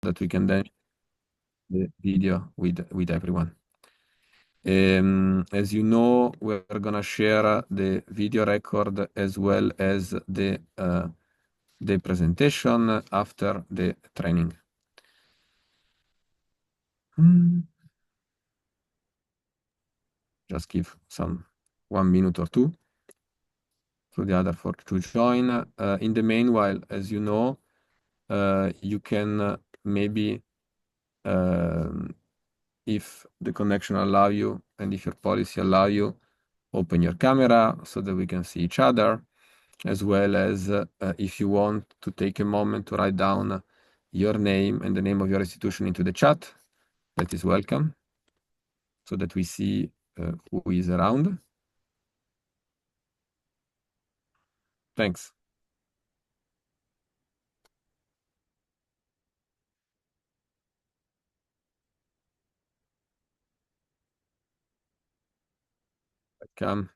that we can then the video with everyone. As you know, we're gonna share the video record as well as the presentation after the training. Just give some 1 minute or two for the other to join. In the meanwhile, as you know, you can maybe, if the connection allow you and if your policy allow you, open your camera so that we can see each other, as well as if you want to take a moment to write down your name and the name of your institution into the chat, that is welcome, so that we see who is around. Thanks. Welcome.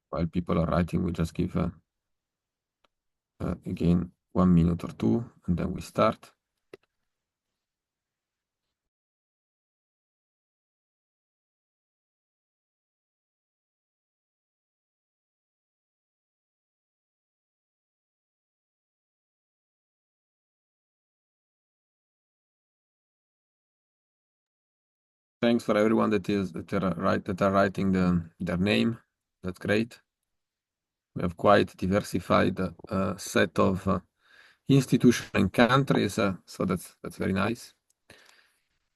While people are writing, we just give again 1 minute or two, and then we start. Thanks for everyone that are writing their name. That's great. We have quite diversified set of institutions and countries, so that's very nice.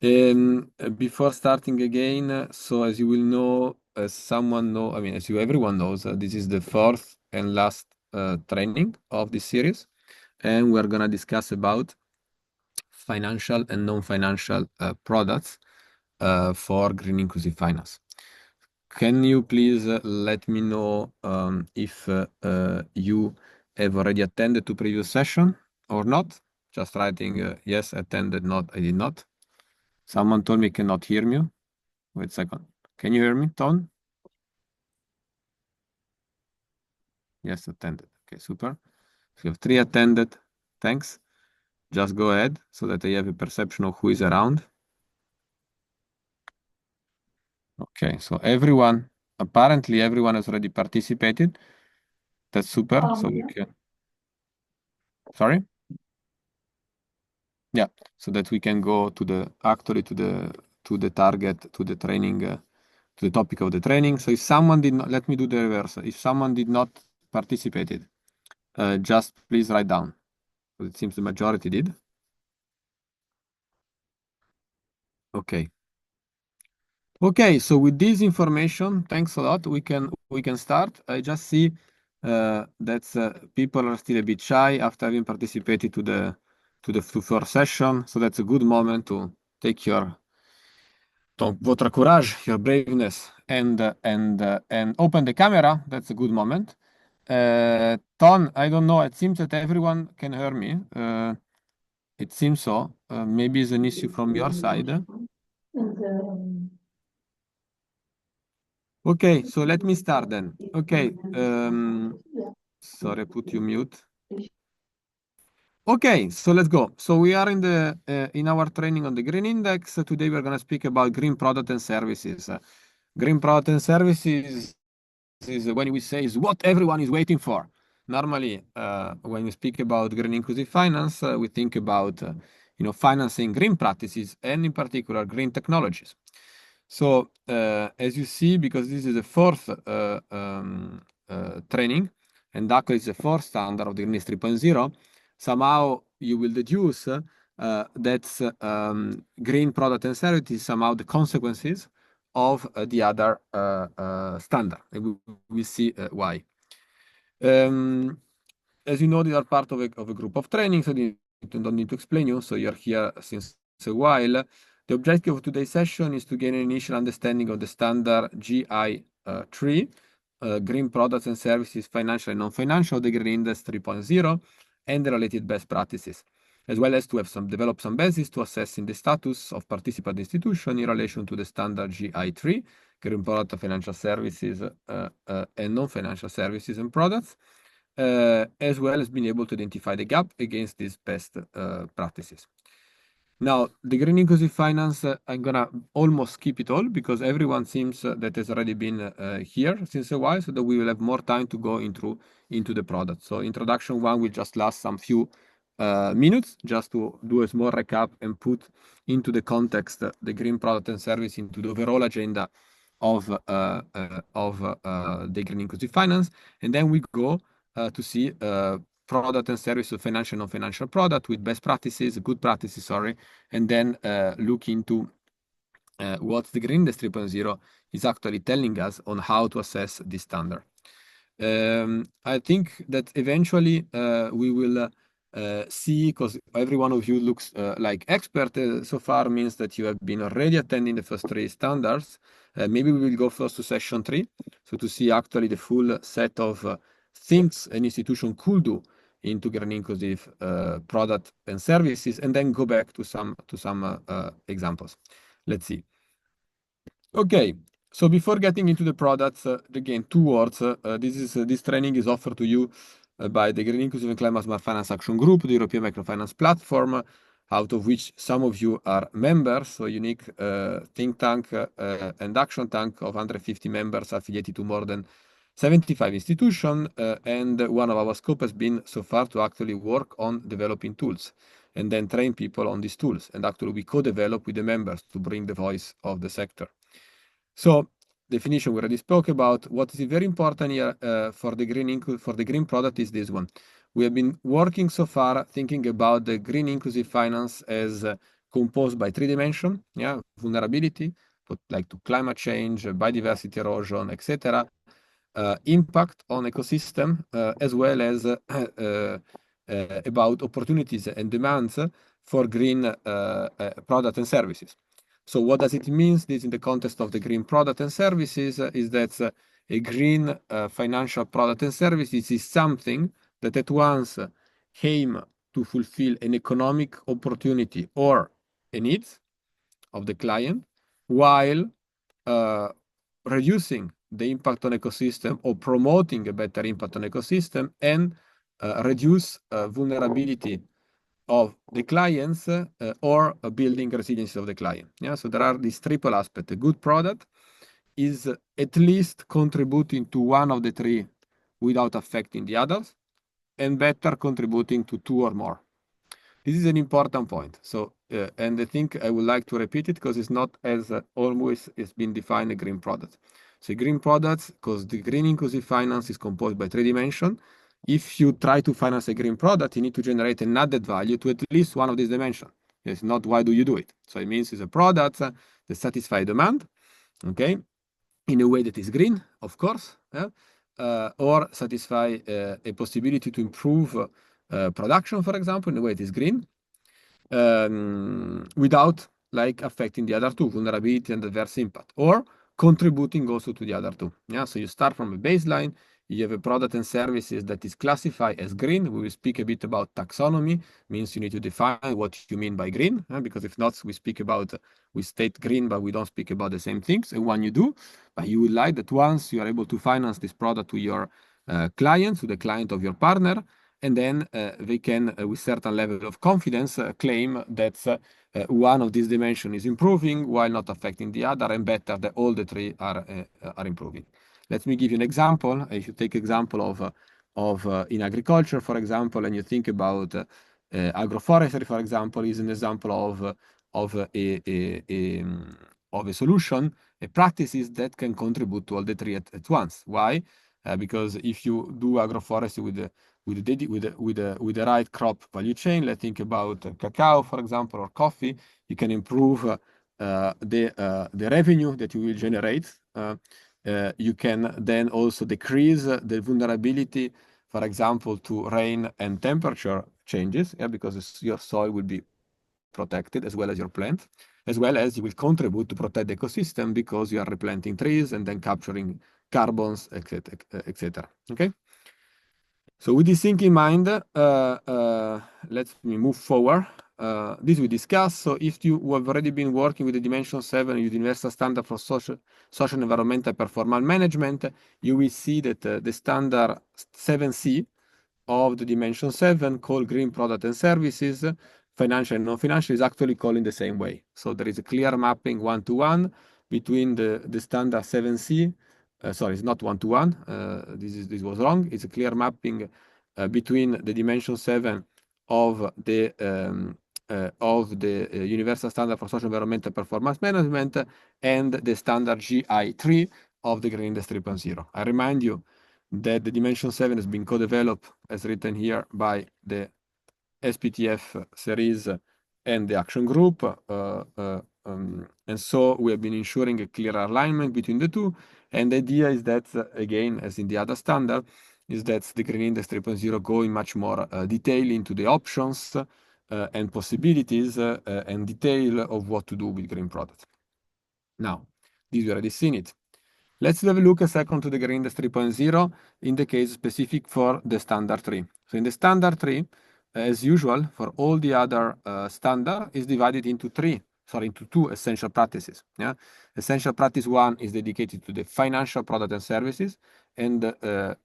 Before starting again, so as you will know, as everyone knows, this is the fourth and last training of this series, and we're gonna discuss about financial and non-financial products for green inclusive finance. Can you please let me know if you have already attended to previous session or not? Just writing yes, attended, not, I did not. Someone told me cannot hear me. Wait a second. Can you hear me, Ton? Yes, attended. Okay, super. So you have 3 attended. Thanks. Just go ahead so that I have a perception of who is around. Okay, so apparently everyone has already participated. That's super. So we can. Sorry? Yeah, so that we can go to the target, to the training, to the topic of the training. So if someone did not, let me do the reverse. If someone did not participated, just please write down. So it seems the majority did. Okay. Okay, so with this information, thanks a lot. We can start. I just see that people are still a bit shy after having participated to the first session. So that's a good moment to take votre courage, your braveness, and open the camera. That's a good moment. Ton, I don't know. It seems that everyone can hear me. It seems so. Maybe it's an issue from your side. Okay, so let me start then. Okay, sorry, put you mute. Okay, so let's go. So we are in our training on the green index. Today we're going to speak about green product and services. Green product and services is when we say is what everyone is waiting for. Normally, when we speak about green inclusive finance, we think about financing green practices and in particular green technologies. So as you see, because this is the fourth training, and DACO is the fourth standard of the Green 3.0, somehow you will deduce that green product and services somehow the consequences of the other standard. And we see why. As you know, they are part of a group of training, so I don't need to explain you. So you're here since a while. The objective of today's session is to gain an initial understanding of the standard GI3, Green Products and Services, Financial and Non-Financial, the Green Index 3.0, and the related best practices, as well as to have develop some basis to assessing the status of participant institution in relation to the standard GI3, green product, financial services, and non-financial services and products, as well as being able to identify the gap against these best practices. Now, the green inclusive finance, I'm gonna almost skip it all because everyone seems that has already been here since a while, so that we will have more time to go into the product. So introduction one will just last some few minutes, just to do a small recap and put into the context the green product and service into the overall agenda of the green inclusive finance, and then we go to see product and service of financial and non-financial product with best practices, good practices, sorry, and then look into what the Green Industry 3.0 is actually telling us on how to assess this standard. I think that eventually we will see, because every one of you looks like expert so far, means that you have been already attending the first three standards. Maybe we will go first to session 3, so to see actually the full set of things an institution could do into green inclusive product and services, and then go back to some examples. Let's see. Okay, so before getting into the products, again, 2 words. This training is offered to you by the Green Inclusive and Climate Smart Finance Action Group, the European Microfinance Platform, out of which some of you are members, so unique think tank and action tank of 150 members affiliated to more than 75 institutions, and one of our scope has been so far to actually work on developing tools and then train people on these tools. And actually we co-develop with the members to bring the voice of the sector. So definition we already spoke about. What is very important here for the green product is this one. We have been working so far thinking about the green inclusive finance as composed by 3 dimensions, vulnerability, like to climate change, biodiversity erosion, etc., impact on ecosystem, as well as about opportunities and demands for green product and services. So what does it mean? This in the context of the green product and services is that a green financial product and services is something that at once aim to fulfill an economic opportunity or a need of the client, while reducing the impact on ecosystem or promoting a better impact on ecosystem, and reduce vulnerability of the clients or building resilience of the client. So there are these triple aspects. A good product is at least contributing to one of the 3 without affecting the others, and better contributing to 2 or more. This is an important point. So, and I think I would like to repeat it because it's not as always it's been defined a green product. So green products, because the green inclusive finance is composed by 3 dimensions. If you try to finance a green product, you need to generate an added value to at least one of these dimensions. It's not why do you do it. So it means it's a product that satisfies demand, okay, in a way that is green, of course, or satisfy a possibility to improve production, for example, in a way it is green, without like affecting the other 2, vulnerability and adverse impact, or contributing also to the other 2. So you start from a baseline. You have a product and services that is classified as green. We will speak a bit about taxonomy. Means you need to define what you mean by green, because if not, we state green, but we don't speak about the same things. And when you do, but you will like that once you are able to finance this product to your client, to the client of your partner, and then they can, with certain level of confidence, claim that one of these dimensions is improving while not affecting the other, and better that all the 3 are improving. Let me give you an example. If you take example of in agriculture, for example, and you think about agroforestry, for example, is an example of a solution, a practices that can contribute to all the 3 at once. Why? Because if you do agroforestry with the right crop value chain, let's think about cacao, for example, or coffee, you can improve the revenue that you will generate. You can then also decrease the vulnerability, for example, to rain and temperature changes, because your soil will be protected as well as your plant, as well as you will contribute to protect the ecosystem because you are replanting trees and then capturing carbons, etc. Okay. So with this thing in mind, let's move forward this we discuss. So if you have already been working with the Dimension 7 Universal Standard for Social Environmental Performance Management, you will see that the standard 7C of the Dimension 7 called Green Product and Services, financial and non-financial, is actually called in the same way. So there is a clear mapping one-to-one between the standard 7C. Sorry, it's not one-to-one. This was wrong. It's a clear mapping between the Dimension 7 of the Universal Standard for Social Environmental Performance Management and the standard GI3 of the Green Industry 3.0. I remind you that the Dimension 7 has been co-developed, as written here, by the SPTF series and the action group. And so we have been ensuring a clear alignment between the two. And the idea is that, again, as in the other standard, is that the Green Industry 3.0 go in much more detail into the options and possibilities and detail of what to do with green products. Now, this we already seen it. Let's have a look a second to the Green Industry 3.0 in the case specific for the standard 3. So in the standard 3, as usual, for all the other standard is divided into two essential practices. Yeah, essential practice 1 is dedicated to the financial product and services, and the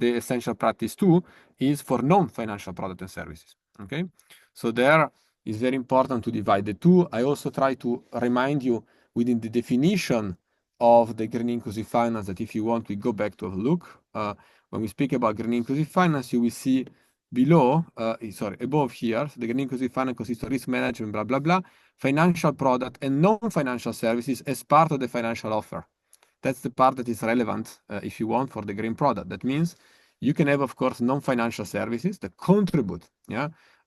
essential practice 2 is for non-financial product and services. Okay, so there is very important to divide the two. I also try to remind you within the definition of the green inclusive finance that if you want, we go back to have a look. When we speak about green inclusive finance, you will see below, above here, the green inclusive finance consists of risk management, blah, blah, blah, financial product and non-financial services as part of the financial offer. That's the part that is relevant, if you want, for the green product. That means you can have, of course, non-financial services that contribute,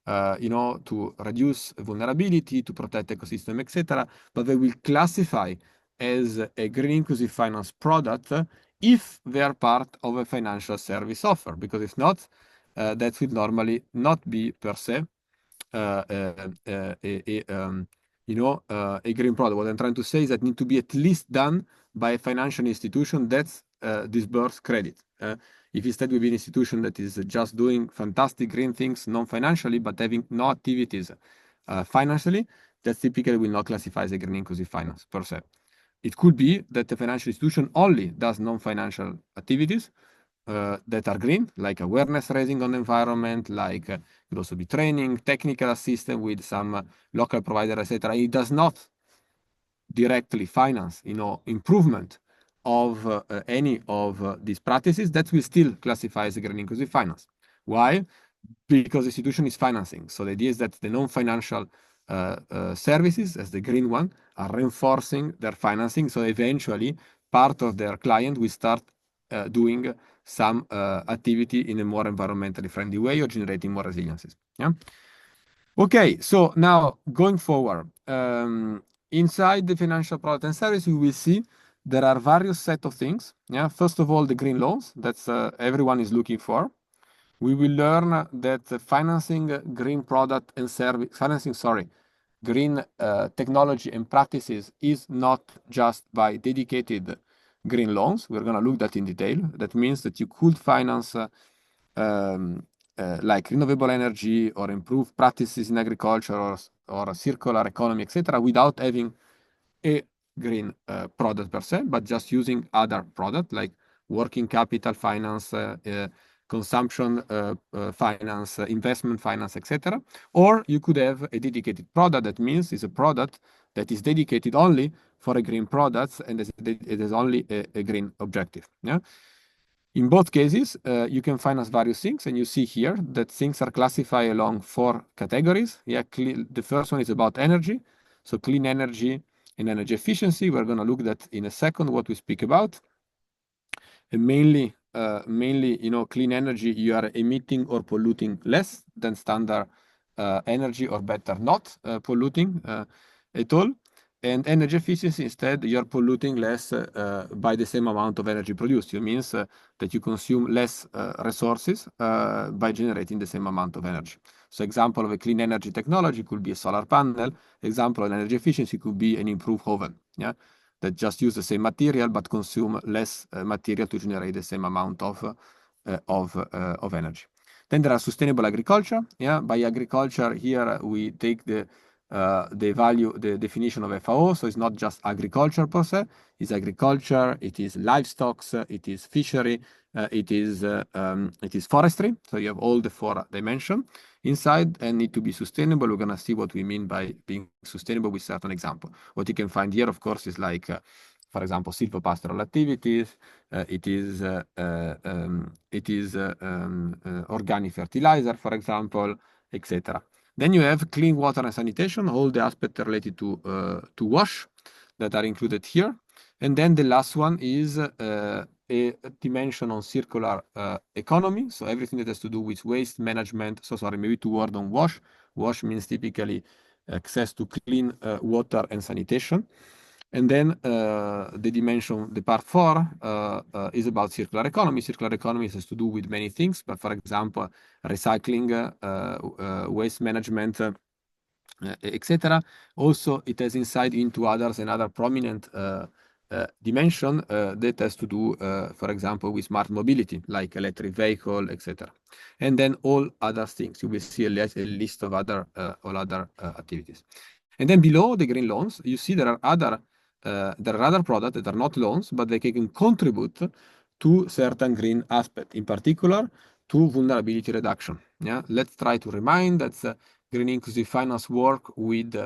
to reduce vulnerability, to protect ecosystem, etc. But they will classify as a green inclusive finance product if they are part of a financial service offer, because if not, that would normally not be per se a green product. What I'm trying to say is that need to be at least done by a financial institution that's disburse credit. If instead we be an institution that is just doing fantastic green things non-financially, but having no activities financially, that typically will not classify as a green inclusive finance per se. It could be that the financial institution only does non-financial activities that are green, like awareness raising on the environment, like could also be training, technical assistance with some local provider, etc. It does not directly finance, improvement of any of these practices. That will still classify as a green inclusive finance. Why? Because the institution is financing. So the idea is that the non-financial services, as the green one, are reinforcing their financing. So eventually, part of their client will start doing some activity in a more environmentally friendly way or generating more resiliencies. Yeah. Okay, so now going forward, inside the financial product and service, we will see there are various set of things. Yeah, first of all, the green loans. That's everyone is looking for. We will learn that financing green product and service, green technology and practices is not just by dedicated green loans. We're going to look at that in detail. That means that you could finance like renewable energy or improve practices in agriculture or circular economy, etc., without having a green product per se, but just using other product like working capital finance, consumption finance, investment finance, etc. Or you could have a dedicated product. That means it's a product that is dedicated only for a green product and it is only a green objective. Yeah. In both cases, you can finance various things, and you see here that things are classified along 4 categories. Yeah, the first one is about energy, so clean energy and energy efficiency. We're going to look at in a second what we speak about. And mainly, clean energy, you are emitting or polluting less than standard energy, or better, not polluting at all. And energy efficiency, instead, you're polluting less by the same amount of energy produced. It means that you consume less resources by generating the same amount of energy. So example of a clean energy technology could be a solar panel. Example of energy efficiency could be an improved oven, yeah, that just use the same material but consume less material to generate the same amount of energy. Then there are sustainable agriculture. Yeah, by agriculture here we take the value, the definition of FAO. So it's not just agriculture per se. It's agriculture. It is livestock. It is fishery. It is forestry. So you have all the four dimensions inside and need to be sustainable. We're gonna see what we mean by being sustainable with certain example. What you can find here, of course, is like, for example, silvopastoral activities. It is organic fertilizer, for example, etc. Then you have clean water and sanitation, all the aspects related to wash that are included here. And then the last one is a dimension on circular economy. So everything that has to do with waste management. So sorry, maybe two words on wash. Wash means typically access to clean water and sanitation. And then the dimension, the part 4, is about circular economy. Circular economy has to do with many things, but for example, recycling, waste management, etc. Also, it has insight into others and other prominent dimension that has to do, for example, with smart mobility, like electric vehicle, etc. And then all other things. You will see a list of other all other activities. And then below the green loans, you see there are other products that are not loans, but they can contribute to certain green aspect, in particular to vulnerability reduction. Yeah, let's try to remind that green inclusive finance work with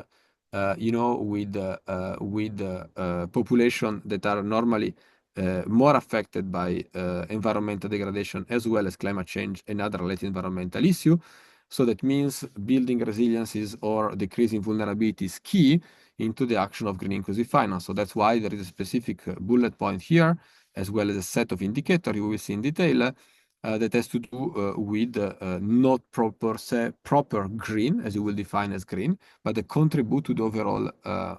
population that are normally more affected by environmental degradation as well as climate change and other related environmental issue. So that means building resiliencies or decreasing vulnerability is key into the action of green inclusive finance. So that's why there is a specific bullet point here, as well as a set of indicators you will see in detail that has to do with not proper green, as you will define as green, but they contribute to the overall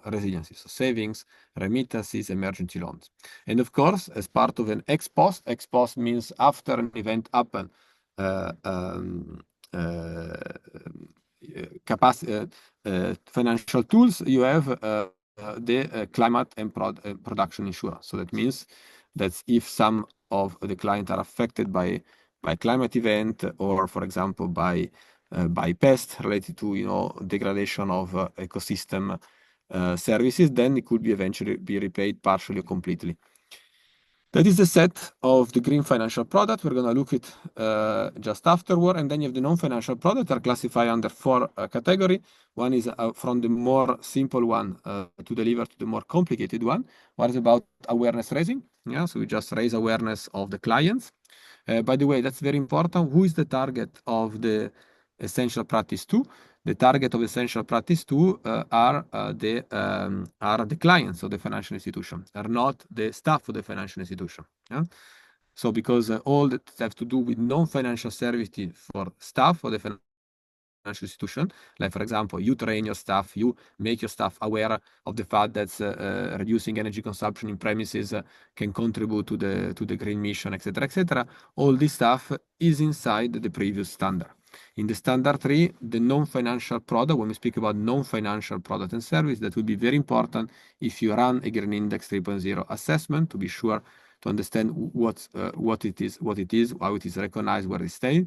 resiliency. So savings, remittances, emergency loans. And of course, as part of an ex post means after an event happened, financial tools, you have the climate and production insurance. So that means that if some of the clients are affected by climate event or, for example, by pest related to degradation of ecosystem services, then it could be eventually be repaid partially or completely. That is the set of the green financial product. We're going to look at just afterward. And then you have the non-financial product are classified under 4 categories. One is from the more simple one to deliver to the more complicated one. One is about awareness raising. Yeah, so we just raise awareness of the clients. By the way, that's very important. Who is the target of the Essential Practice 2? The target of Essential Practice 2 are the clients of the financial institution, are not the staff of the financial institution. Yeah? So because all that have to do with non-financial services for staff of the financial institution, like for example, you train your staff, you make your staff aware of the fact that reducing energy consumption in premises can contribute to the green mission, etc., etc. All this stuff is inside the previous standard. In the standard 3, the non-financial product, when we speak about non-financial product and service, that will be very important if you run a Green Index 3.0 assessment to be sure to understand what it is, how it is recognized, where it stays.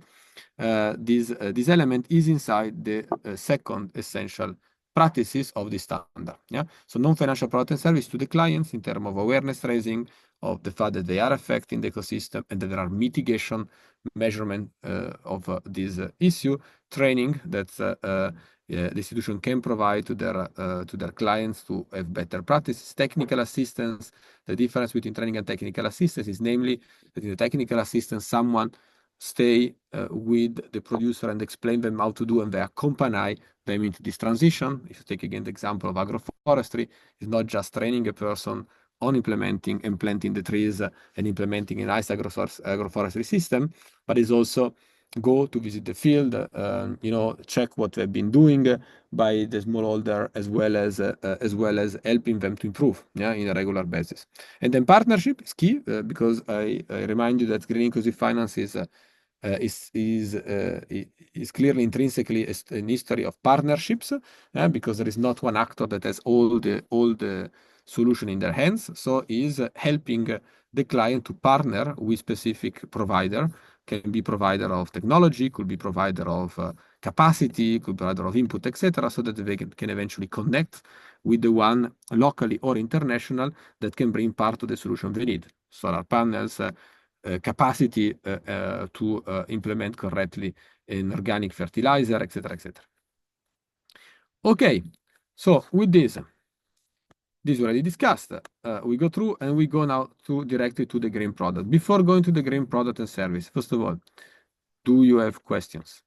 This element is inside the second essential practices of the standard. Yeah. So non-financial product and service to the clients in terms of awareness raising of the fact that they are affecting the ecosystem and that there are mitigation measurement of this issue, training that the institution can provide to their clients to have better practices, technical assistance. The difference between training and technical assistance is namely that in the technical assistance, someone stay with the producer and explain them how to do, and they accompany them into this transition. If you take again the example of agroforestry, it's not just training a person on implementing and planting the trees and implementing a nice agroforestry system, but it's also go to visit the field, check what they've been doing by the smallholder, as well as helping them to improve, in a regular basis. And then partnership is key because I remind you that green inclusive finance is clearly intrinsically an history of partnerships, because there is not one actor that has all the solution in their hands. So is helping the client to partner with specific provider can be provider of technology, could be provider of capacity, could be provider of input, etc., so that they can eventually connect with the one locally or international that can bring part of the solution they need. Solar panels, capacity to implement correctly an organic fertilizer, etc., etc. Okay, so with this we already discussed. We go through and we go now directly to the green product. Before going to the green product and service, first of all, do you have questions?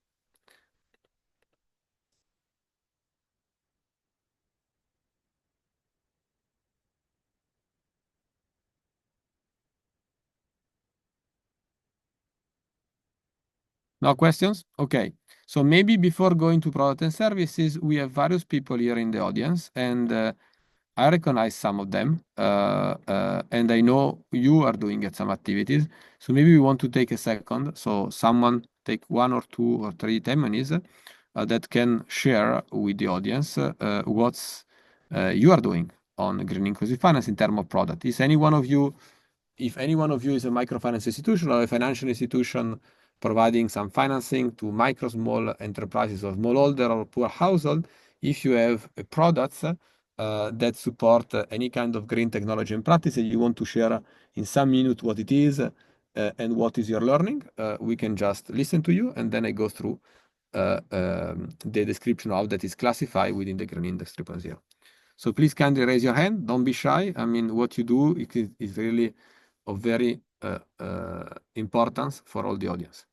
No questions? Okay. So maybe before going to product and services, we have various people here in the audience, and I recognize some of them, and I know you are doing some activities. So maybe we want to take a second. So someone take 1 or 2 or 3 minutes that can share with the audience what you are doing on green inclusive finance in terms of product. Is any one of you, if any one of you is a microfinance institution or a financial institution providing some financing to micro, small enterprises or smallholder or poor household, if you have products that support any kind of green technology and practice, and you want to share in some minute what it is and what is your learning, we can just listen to you, and then I go through the description of how that is classified within the Green Index 3.0. So please kindly raise your hand. Don't be shy. I mean, what you do is really of very importance for all the audience.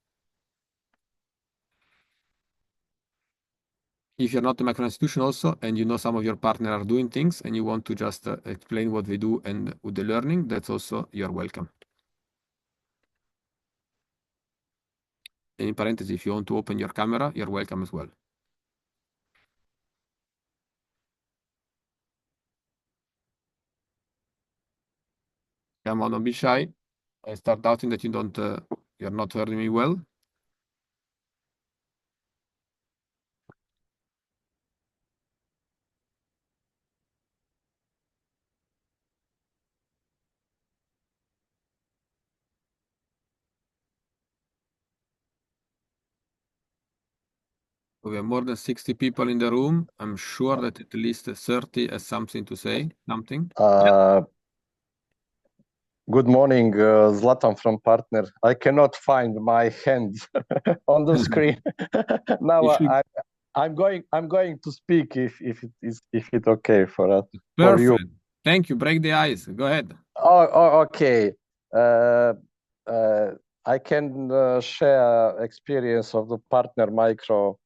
If you're not a micro institution also, and you know some of your partners are doing things, and you want to just explain what they do and with the learning, that's also, you're welcome. And in parentheses, if you want to open your camera, you're welcome as well. Come on, don't be shy. I start doubting that you're not hearing me well. We have more than 60 people in the room. I'm sure that at least 30 has something to say, something. Good morning, Zlatan from Partner. I cannot find my hand on the screen. Now I'm going to speak if it's okay for us. Perfect. For you. Thank you. Break the ice. Go ahead. Okay. I can share experience of the Partner Micro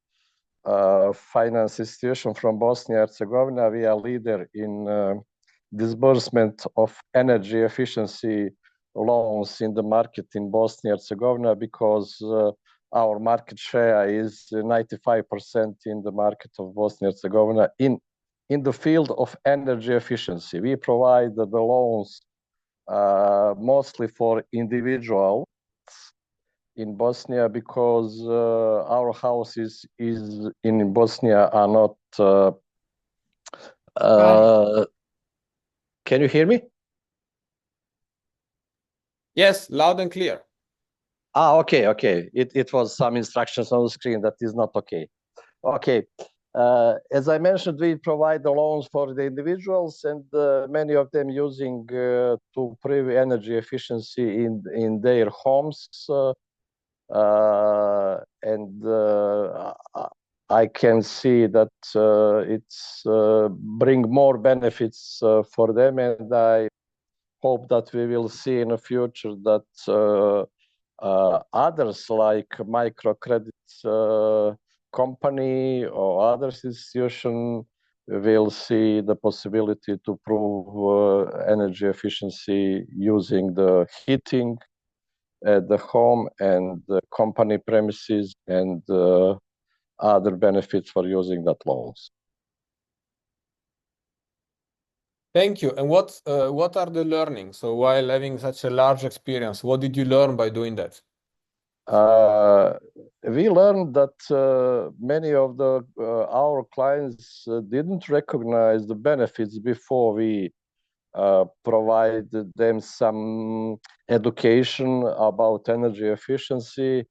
finance institution from Bosnia and Herzegovina. We are leader in disbursement of energy efficiency loans in the market in Bosnia and Herzegovina, because our market share is 95% in the market of Bosnia and Herzegovina in the field of energy efficiency. We provide the loans mostly for individuals in Bosnia, because our houses in Bosnia are not. Can you hear me? Yes, loud and clear. Okay. It was some instructions on the screen that is not okay. Okay. As I mentioned, we provide the loans for the individuals, and many of them using to improve energy efficiency in their homes. I can see that it's bring more benefits for them, and I hope that we will see in the future that others like microcredit company or other institution will see the possibility to prove energy efficiency using the heating at the home and the company premises, and other benefits for using that loans. Thank you. And what are the learnings? So while having such a large experience, what did you learn by doing that? We learned that many of our clients didn't recognize the benefits before we provide them some education about energy efficiency,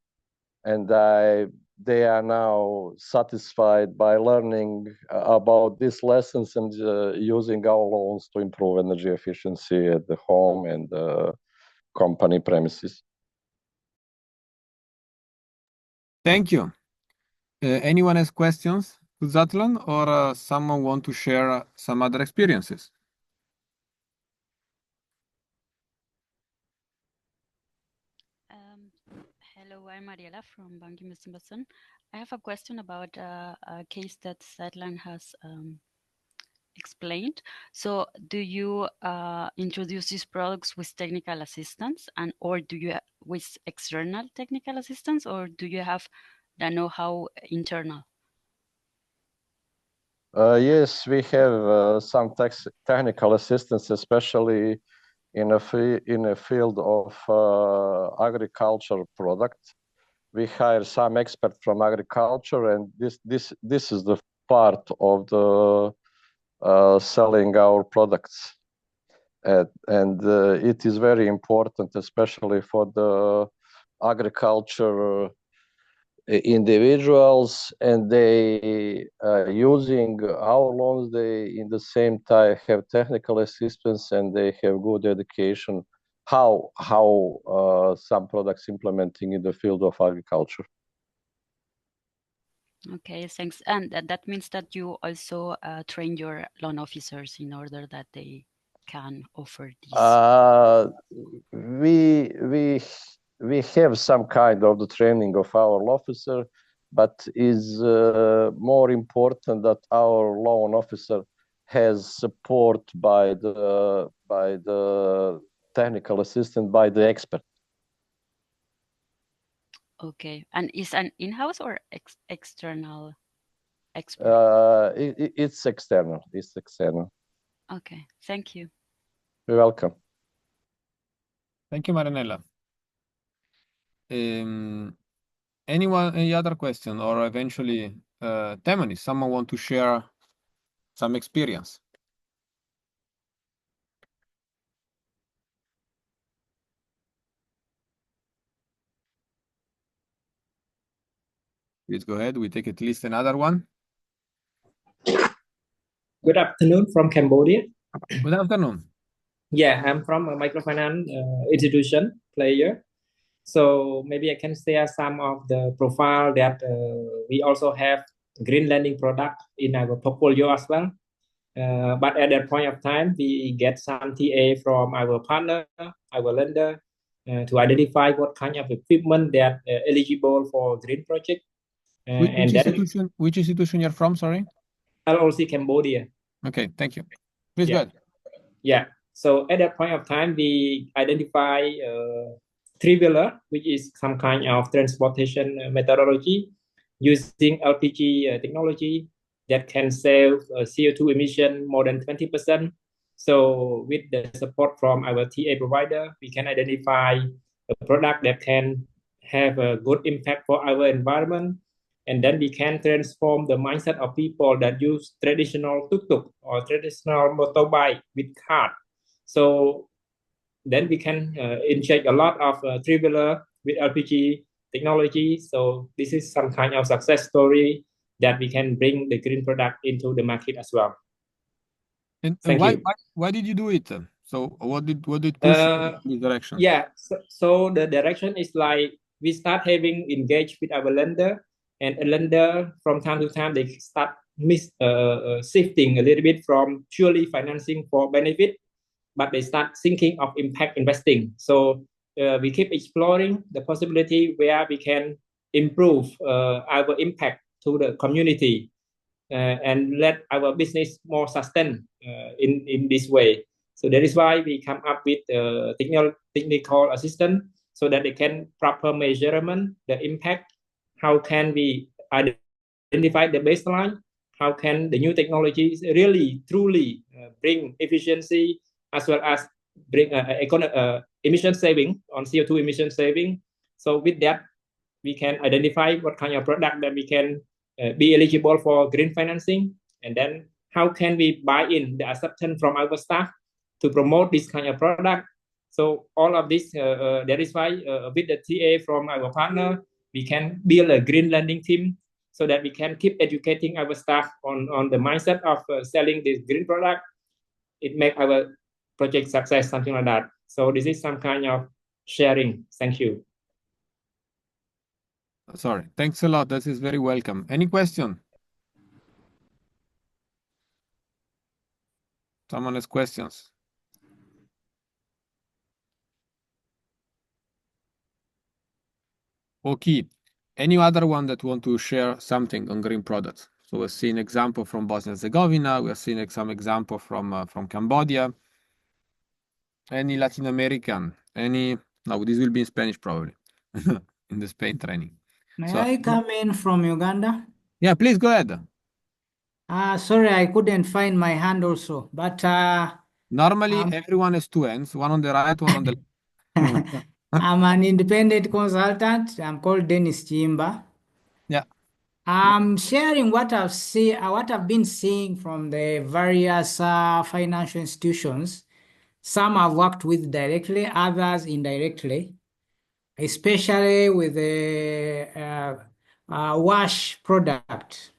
and they are now satisfied by learning about these lessons and using our loans to improve energy efficiency at the home and company premises. Thank you. Anyone has questions to Zatlan, or someone want to share some other experiences? Hello, I'm Mariela from Bank Investinbasen. I have a question about a case that Zatlan has explained. So do you introduce these products with technical assistance, and or do you with external technical assistance, or do you have the know-how internal? Yes, we have some technical assistance, especially in a field of agriculture product. We hire some expert from agriculture, and this is the part of the selling our products. And it is very important, especially for the agriculture individuals, and they using our loans, they in the same time have technical assistance, and they have good education how some products implementing in the field of agriculture. Okay, thanks. And that means that you also train your loan officers in order that they can offer these. We have some kind of the training of our officer, but is more important that our loan officer has support by the technical assistant, by the expert. Okay, and is an in-house or external expert? It's external. It's external. Okay, thank you. You're welcome. Thank you, Marinella. Any other question, or eventually, Temani, someone want to share some experience? Please go ahead. We take at least another one. Good afternoon from Cambodia. Good afternoon. Yeah, I'm from a microfinance institution player. So maybe I can share some of the profile that we also have green lending product in our portfolio as well. But at that point of time, we get some TA from our partner, our lender, to identify what kind of equipment that eligible for green project. Which institution you're from? Sorry. LOC Cambodia. Okay, thank you. Please go ahead. Yeah. So at that point of time, we identify three-wheeler, which is some kind of transportation methodology using LPG technology that can save CO2 emission more than 20%. So with the support from our TA provider, we can identify a product that can have a good impact for our environment. And then we can transform the mindset of people that use traditional tuk-tuk or traditional motorbike with cart. So then we can inject a lot of three-wheeler with LPG technology. So this is some kind of success story that we can bring the green product into the market as well. And Thank you. Why did you do it? So what did push you in this direction? Yeah. So the direction is like we start having engaged with our lender, and a lender from time to time they start shifting a little bit from purely financing for benefit, but they start thinking of impact investing. So we keep exploring the possibility where we can improve our impact to the community and let our business more sustain in this way. So that is why we come up with technical assistance so that they can proper measurement the impact. How can we identify the baseline? How can the new technologies really truly bring efficiency as well as bring emission saving on CO2 emission saving? So with that, we can identify what kind of product that we can be eligible for green financing, and then how can we buy in the acceptance from our staff to promote this kind of product. So all of this, that is why with the TA from our partner, we can build a green lending team so that we can keep educating our staff on the mindset of selling this green product. It make our project success, something like that. So this is some kind of sharing. Thank you. Sorry, thanks a lot. That is very welcome. Any question? Someone has questions? Okay. Any other one that want to share something on green products? So we've seen example from Bosnia and Herzegovina. We've seen some example from Cambodia. Any Latin American? Any? No, this will be in Spanish probably in the Spain training. May So I come in from Uganda? yeah, please go ahead. Sorry, I couldn't find my hand also, but Normally everyone has two hands, one on the right, one on the left. I'm an independent consultant. I'm called Dennis Chimba. Yeah. I'm sharing what I've been seeing from the various financial institutions. Some I've worked with directly, others indirectly, especially with the wash product,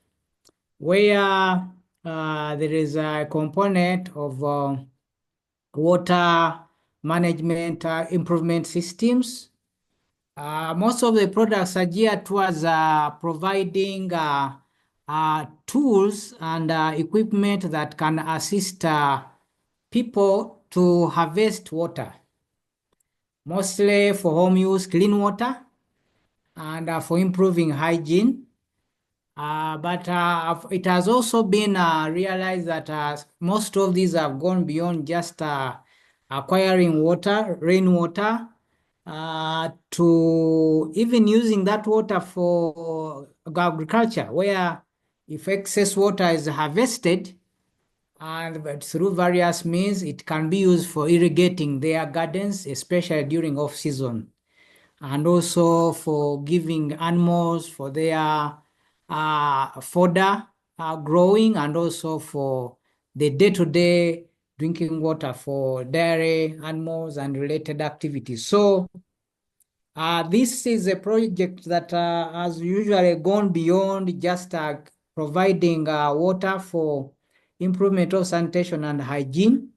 where there is a component of water management improvement systems. Most of the products are geared towards providing tools and equipment that can assist people to harvest water, mostly for home use, clean water, and for improving hygiene. But it has also been realized that most of these have gone beyond just acquiring water, rainwater, to even using that water for agriculture, where if excess water is harvested and through various means, it can be used for irrigating their gardens, especially during off season, and also for giving animals for their fodder growing, and also for the day-to-day drinking water for dairy animals and related activities. So this is a project that has usually gone beyond just providing water for improvement of sanitation and hygiene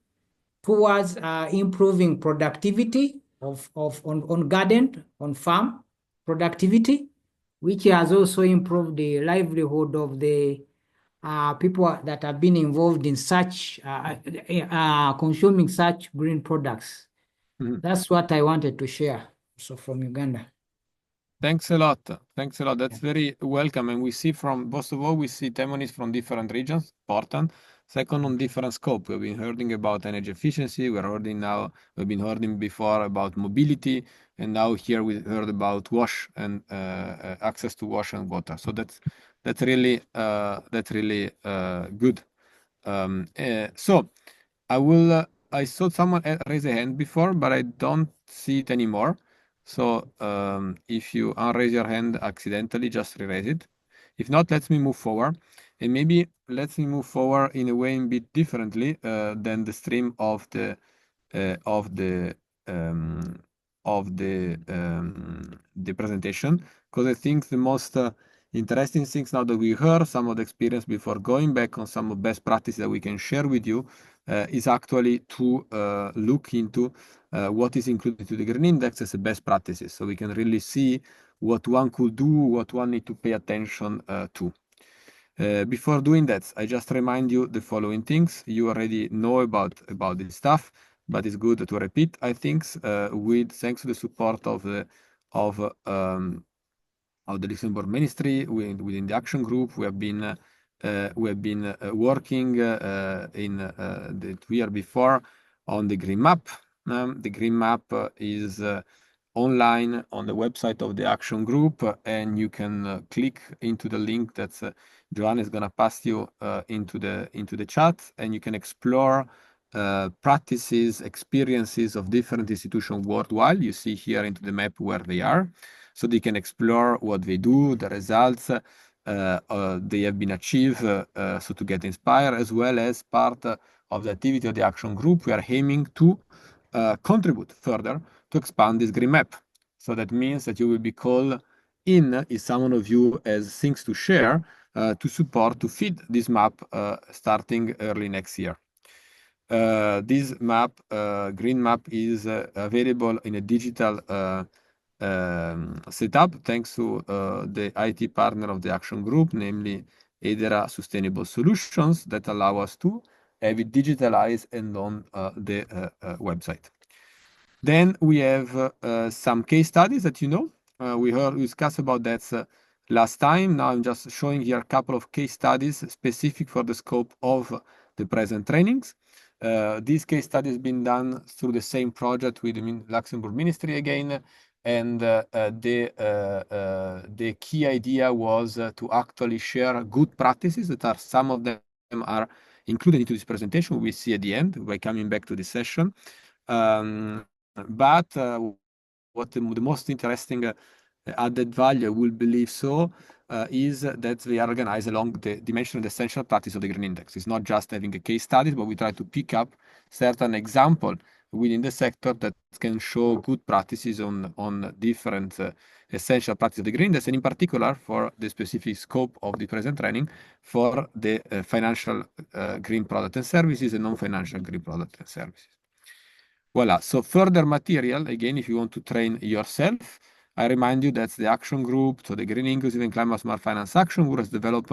towards improving productivity on garden, on farm productivity, which has also improved the livelihood of the people that have been involved in such consuming such green products. Mhm. That's what I wanted to share. So from Uganda. Thanks a lot. Thanks a lot. That's very welcome. And we see from, most of all, we see testimonies from different regions, important. Second, on different scope. We've been hearing about energy efficiency. We've been hearing before about mobility. And now here we heard about wash and access to wash and water. So that's really good. So I saw someone raise a hand before, but I don't see it anymore. So if you unraise your hand accidentally, just re-raise it. If not, let me move forward. And maybe let me move forward in a way a bit differently than the stream of the presentation, because I think the most interesting things now that we heard some of the experience before going back on some of best practices that we can share with you is actually to look into what is included to the green index as a best practices, so we can really see what one could do, what one need to pay attention to. Before doing that, I just remind you the following things. You already know about this stuff, but it's good to repeat. I think thanks to the support of the Luxembourg Ministry within the action group, we have been working in the year before on the green map. The green map is online on the website of the action group, and you can click into the link that Joanne is going to pass you into the chat, and you can explore practices, experiences of different institutions worldwide. You see here into the map where they are, so they can explore what they do, the results they have been achieved, so to get inspired, as well as part of the activity of the action group, we are aiming to contribute further to expand this green map. So that means that you will be called in if someone of you has things to share to support, to feed this map starting early next year. This map, green map, is available in a digital setup thanks to the IT partner of the action group, namely Edera Sustainable Solutions, that allow us to have it digitalized and on the website. Then we have some case studies that we discussed about that last time. Now I'm just showing here a couple of case studies specific for the scope of the present trainings. These case studies been done through the same project with the Luxembourg Ministry again, and the key idea was to actually share good practices that are, some of them are included into this presentation. We see at the end by coming back to this session. But what the most interesting added value, we believe so, is that we are organized along the dimension of the essential practice of the Green Index. It's not just having a case study, but we try to pick up certain example within the sector that can show good practices on different essential practices of the Green Index, and in particular for the specific scope of the present training for the financial green product and services and non-financial green product and services. Voila. So further material, again, if you want to train yourself, I remind you that the action group, so the Green Inclusive and Climate Smart Finance Action Group, has developed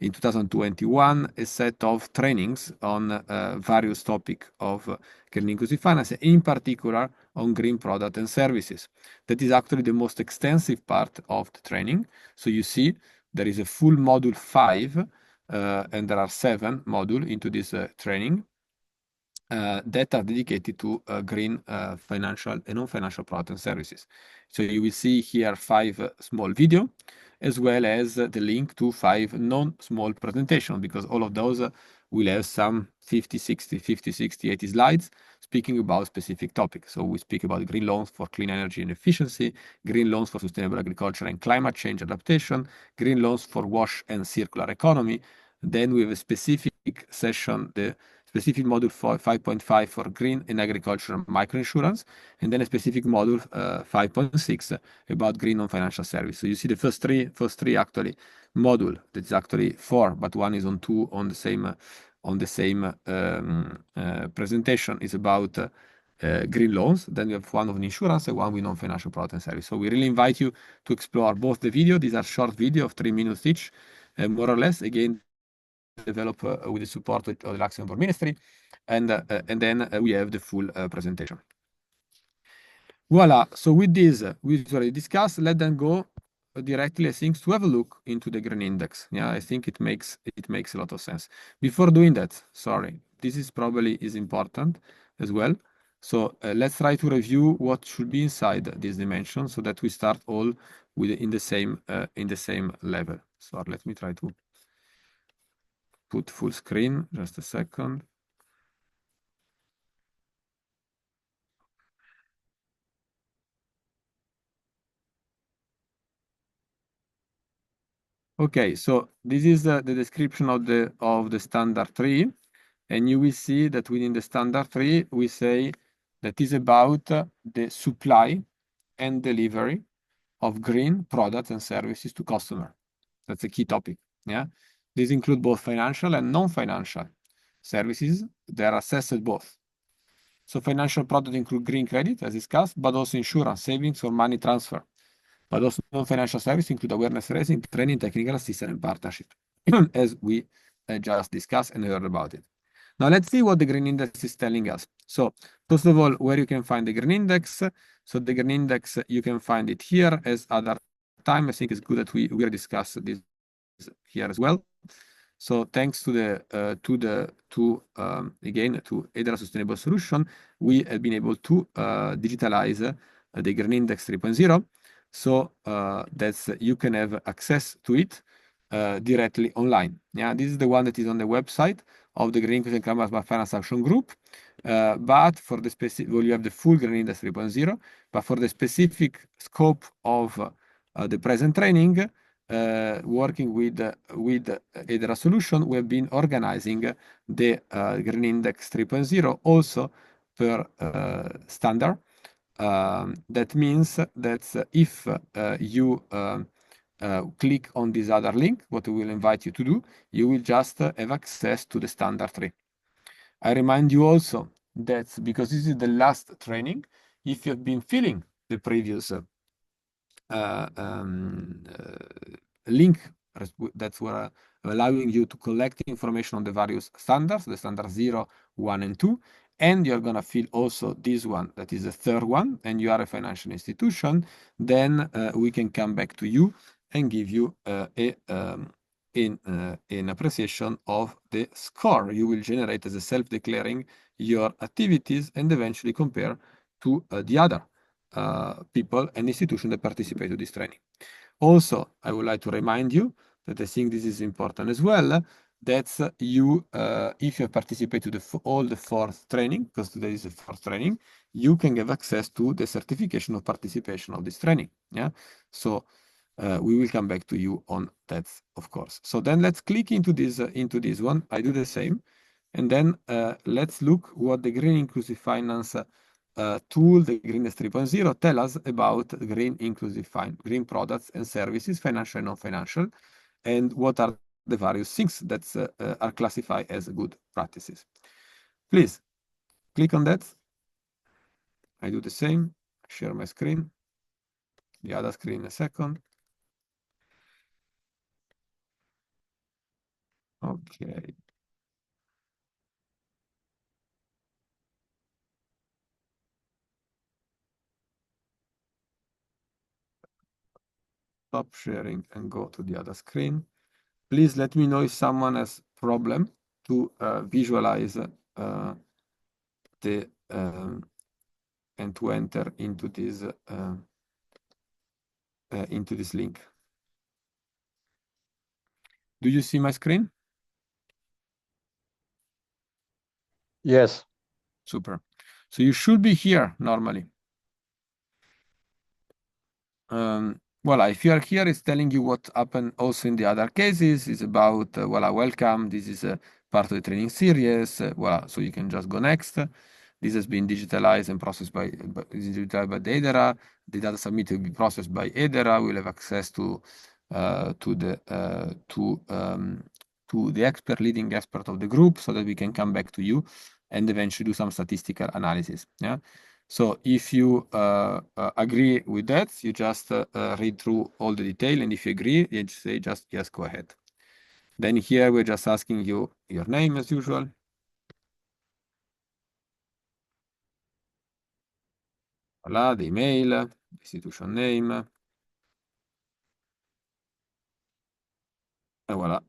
in 2021 a set of trainings on various topics of green inclusive finance, in particular on green product and services. That is actually the most extensive part of the training. So you see there is a full module 5, and there are 7 modules into this training. That are dedicated to green financial and non-financial products and services. So you will see here 5 small video, as well as the link to 5 non-small presentations, because all of those will have some 50, 60, 80 slides speaking about specific topics. So we speak about green loans for clean energy and efficiency, green loans for sustainable agriculture and climate change adaptation, green loans for wash and circular economy. Then we have a specific session, the specific module 5.5 for green and agricultural microinsurance, and then a specific module 5.6 about green non-financial service. So you see the first three actually module. That's actually 4, but one is on 2 on the same presentation is about green loans. Then we have one on insurance and one with non-financial product and service. So we really invite you to explore both the video. These are short video of 3 minutes each, more or less. Again, develop with the support of the Luxembourg Ministry, and then we have the full presentation. Voila. So with this, we've already discussed. Let them go directly, I think, to have a look into the Green Index. Yeah, I think it makes a lot of sense. Before doing that, sorry, this is probably important as well. So let's try to review what should be inside this dimension, so that we start all with in the same level. So let me try to put full screen, just a second. Okay, so this is the description of the standard 3, and you will see that within the standard 3 we say that is about the supply and delivery of green products and services to customer. That's a key topic. Yeah, these include both financial and non-financial services. They are assessed both. So financial products include green credit, as discussed, but also insurance, savings, or money transfer. But also non-financial services include awareness raising, training, technical assistance, and partnership, as we just discussed and heard about it. Now let's see what the Green Index is telling us. So first of all, where you can find the Green Index. So the Green Index, you can find it here as other time. I think it's good that we will discuss this here as well. So thanks to Edera Sustainable Solution, we have been able to digitalize the Green Index 3.0. So that's you can have access to it directly online. Yeah, this is the one that is on the website of the Green Inclusive and Climate Smart Finance Action Group. But for the specific, well, you have the full Green Index 3.0. But for the specific scope of the present training, working with EDRA solution, we have been organizing the Green Index 3.0 also per standard. That means that if you click on this other link, what we will invite you to do, you will just have access to the standard 3. I remind you also that because this is the last training, if you have been filling the previous link that's were allowing you to collect information on the various standards, the standard 0, 1, and 2, and you're going to fill also this one, that is the third one, and you are a financial institution, then we can come back to you and give you an appreciation of the score you will generate as a self-declaring your activities and eventually compare to the other people and institutions that participate to this training. Also, I would like to remind you that I think this is important as well, that you, if you participate to all the fourth training, because today is the fourth training, you can have access to the certification of participation of this training. Yeah, so we will come back to you on that, of course. So then let's click into this one. I do the same, and then let's look what the Green Inclusive Finance tool, the Green 3.0, tell us about green inclusive green products and services, financial and non-financial, and what are the various things that are classified as good practices. Please click on that. I do the same. Share my screen. The other screen in a second. Okay. Stop sharing and go to the other screen. Please let me know if someone has problem to visualize the and to enter into this link. Do you see my screen? Yes. Super. So you should be here normally. Well, if you are here, it's telling you what happened also in the other cases. It's about, voilà, welcome. This is part of the training series. Voilà, so you can just go next. This has been digitalized and processed by the EDRA. The data submitted will be processed by EDRA. We'll have access to the expert, leading expert of the group, so that we can come back to you and eventually do some statistical analysis. Yeah. So if you agree with that, you just read through all the detail, and if you agree, you say just yes, go ahead. Then here we're just asking you your name as usual. Voilà, the email, institution name. And voilà,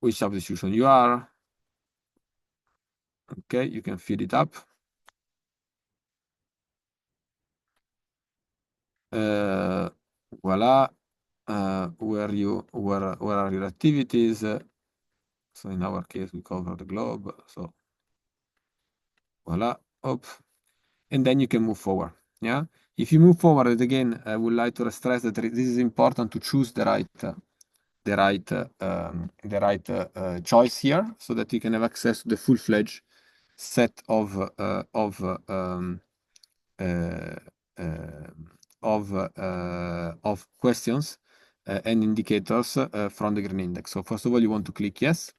which substitution you are. Okay, you can fill it up. Voila, where are your activities? So in our case, we cover the globe. So voila, up, and then you can move forward. Yeah. If you move forward, again, I would like to stress that this is important to choose the right choice here, so that you can have access to the full-fledged set of questions and indicators from the Green Index. So first of all, you want to click yes.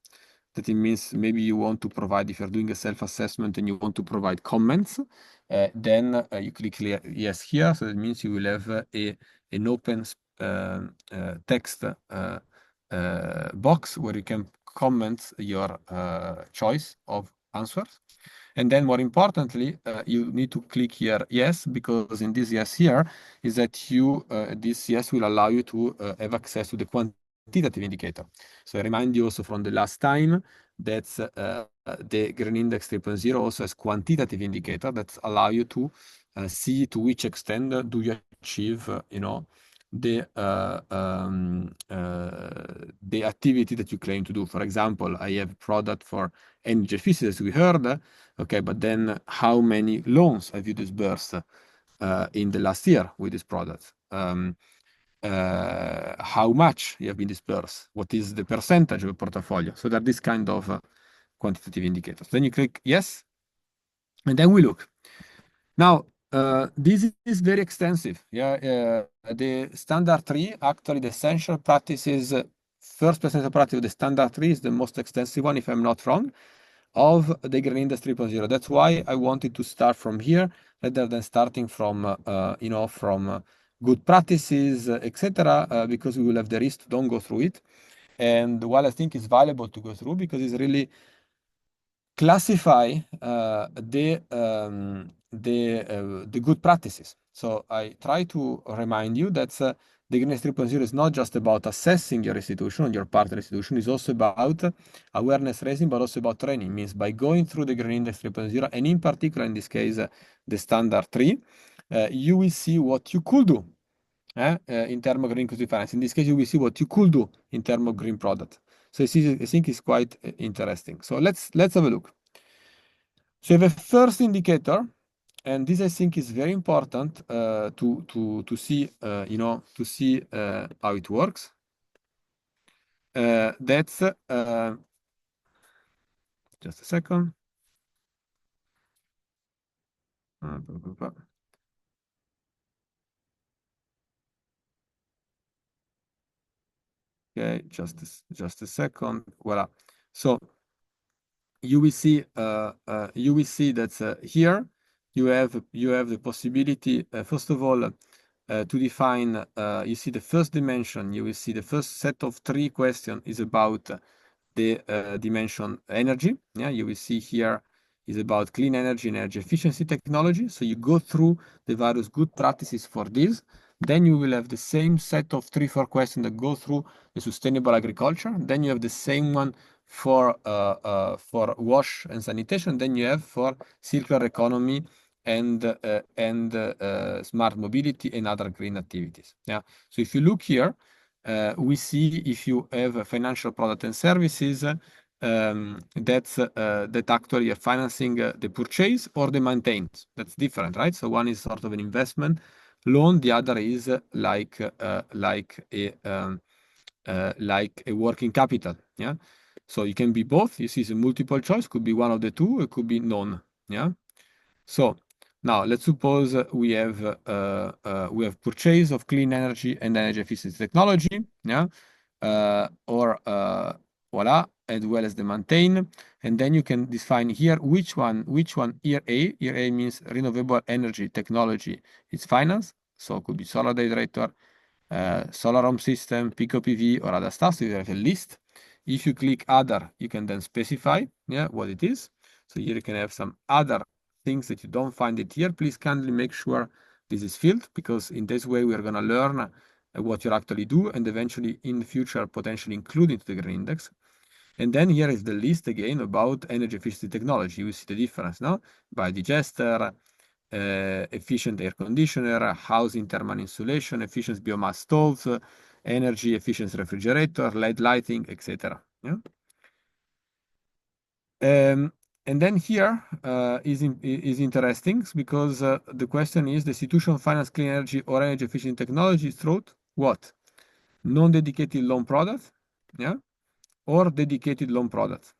That it means maybe you want to provide, if you're doing a self-assessment and you want to provide comments, then you click yes here. So that means you will have an open text box where you can comment your choice of answers. And then more importantly, you need to click here yes, because in this yes here is that this yes will allow you to have access to the quantitative indicator. So I remind you also from the last time that the Green Index 3.0 also has quantitative indicator that allow you to see to which extent do you achieve, the activity that you claim to do. For example, I have a product for energy efficiency, as we heard. Okay, but then how many loans have you disbursed in the last year with this product? how much you have been dispersed, what is the percentage of a portfolio. So there are this kind of quantitative indicators. Then you click yes, and then we look. Now, this is very extensive. Yeah, the standard 3, actually the essential practices, first percentile practice of the standard 3 is the most extensive one, if I'm not wrong, of the Green Industry 3.0. That's why I wanted to start from here rather than starting from, from good practices, etc., because we will have the risk to don't go through it. And while I think it's valuable to go through because it's really classify the good practices. So I try to remind you that the Green 3.0 is not just about assessing your institution, your partner institution, it's also about awareness raising, but also about training. It means by going through the Green Index 3.0, and in particular, in this case, the Standard 3, you will see what you could do in terms of green inclusive finance. In this case, you will see what you could do in terms of green product. So I think it's quite interesting. So let's have a look. So you have a first indicator, and this I think is very important to see, to see how it works. That's just a second. Okay, just a second. Voila. So you will see that here you have the possibility first of all to define. You see the first dimension. You will see the first set of 3 questions is about the dimension energy. Yeah, you will see here is about clean energy and energy efficiency technology. So you go through the various good practices for this. Then you will have the same set of 3-4 questions that go through the sustainable agriculture. Then you have the same one for wash and sanitation. Then you have for circular economy and smart mobility and other green activities. Yeah. So if you look here, we see if you have financial product and services, that actually you're financing the purchase or the maintenance. That's different, right? So one is sort of an investment loan, the other is like a working capital. Yeah. So it can be both. You see the multiple choice, could be one of the two, it could be none. Yeah. So now let's suppose we have purchase of clean energy and energy efficiency technology. Yeah. Voila, as well as the maintain. And then you can define here which one year A. Year A means renewable energy technology. It's finance. So it could be solar dehydrator, solar home system, Pico PV, or other stuff. So you have a list. If you click other, you can then specify what it is. So here you can have some other things that you don't find it here. Please kindly make sure this is filled, because in this way we are going to learn what you actually do and eventually in the future potentially include into the green index. And then here is the list again about energy efficiency technology. You see the difference now by digester, efficient air conditioner, housing thermal insulation, efficient biomass stoves, energy efficient refrigerator, LED lighting, etc. Yeah. And then here is interesting because the question is the institution finance clean energy or energy efficient technology through what? Non-dedicated loan product, yeah, or dedicated loan product.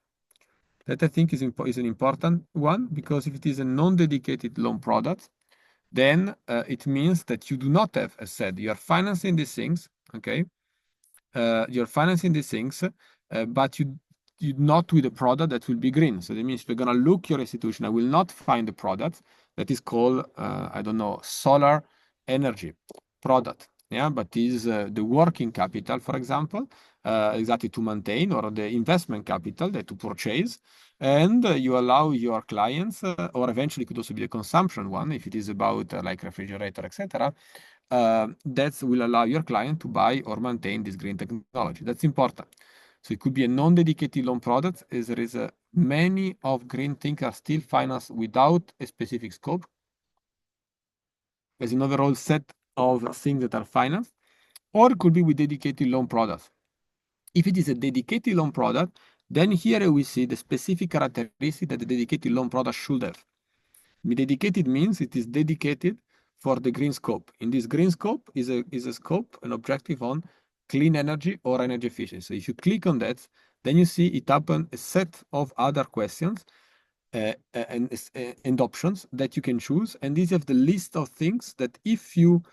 That I think is an important one, because if it is a non-dedicated loan product, then it means that you do not have, as said, you are financing these things, okay? You're financing these things, but you not with a product that will be green. So that means if we're gonna look your institution, I will not find a product that is called, I don't know, solar energy product. Yeah, but is the working capital, for example, exactly to maintain, or the investment capital that to purchase, and you allow your clients, or eventually could also be a consumption one if it is about like refrigerator, etc. That will allow your client to buy or maintain this green technology. That's important. So it could be a non-dedicated loan product, as there is many of green things are still financed without a specific scope. There's an overall set of things that are financed, or it could be with dedicated loan products. If it is a dedicated loan product, then here we see the specific characteristic that the dedicated loan product should have. Dedicated means it is dedicated for the green scope. In this green scope is a scope, an objective on clean energy or energy efficiency. So if you click on that, then you see it open a set of other questions and options that you can choose. And these have the list of things that if you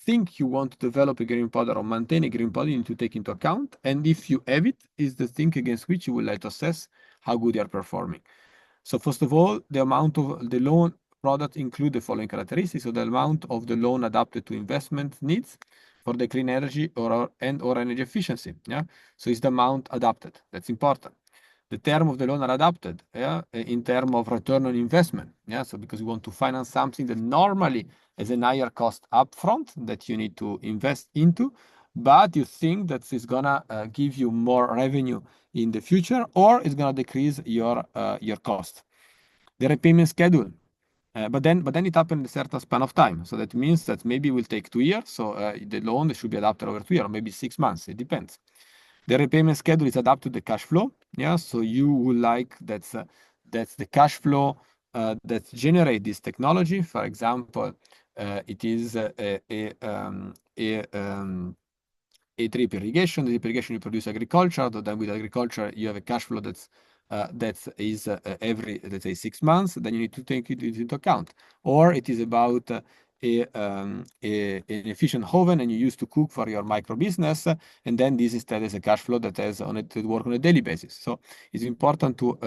think you want to develop a green powder or maintain a green powder, you need to take into account. And if you have it, is the thing against which you will like to assess how good you are performing. So first of all, the amount of the loan product include the following characteristics. So the amount of the loan adapted to investment needs for the clean energy or energy efficiency. Yeah. So it's the amount adapted. That's important. The term of the loan are adapted, yeah, in terms of return on investment. Yeah. So because you want to finance something that normally has a higher cost upfront that you need to invest into, but you think that it's gonna give you more revenue in the future, or it's gonna decrease your cost. The repayment schedule, but then it happens in a certain span of time. So that means that maybe it will take 2 years. So the loan should be adapted over 2 years, or maybe 6 months. It depends. The repayment schedule is adapted to the cash flow. Yeah, so you would like that's the cash flow that generate this technology. For example, it is a drip irrigation. The drip irrigation you produce agriculture. Then with agriculture you have a cash flow that is every, let's say, 6 months. Then you need to take it into account. Or it is about an efficient oven and you use to cook for your micro business, and then this instead is a cash flow that has on it to work on a daily basis. So it's important to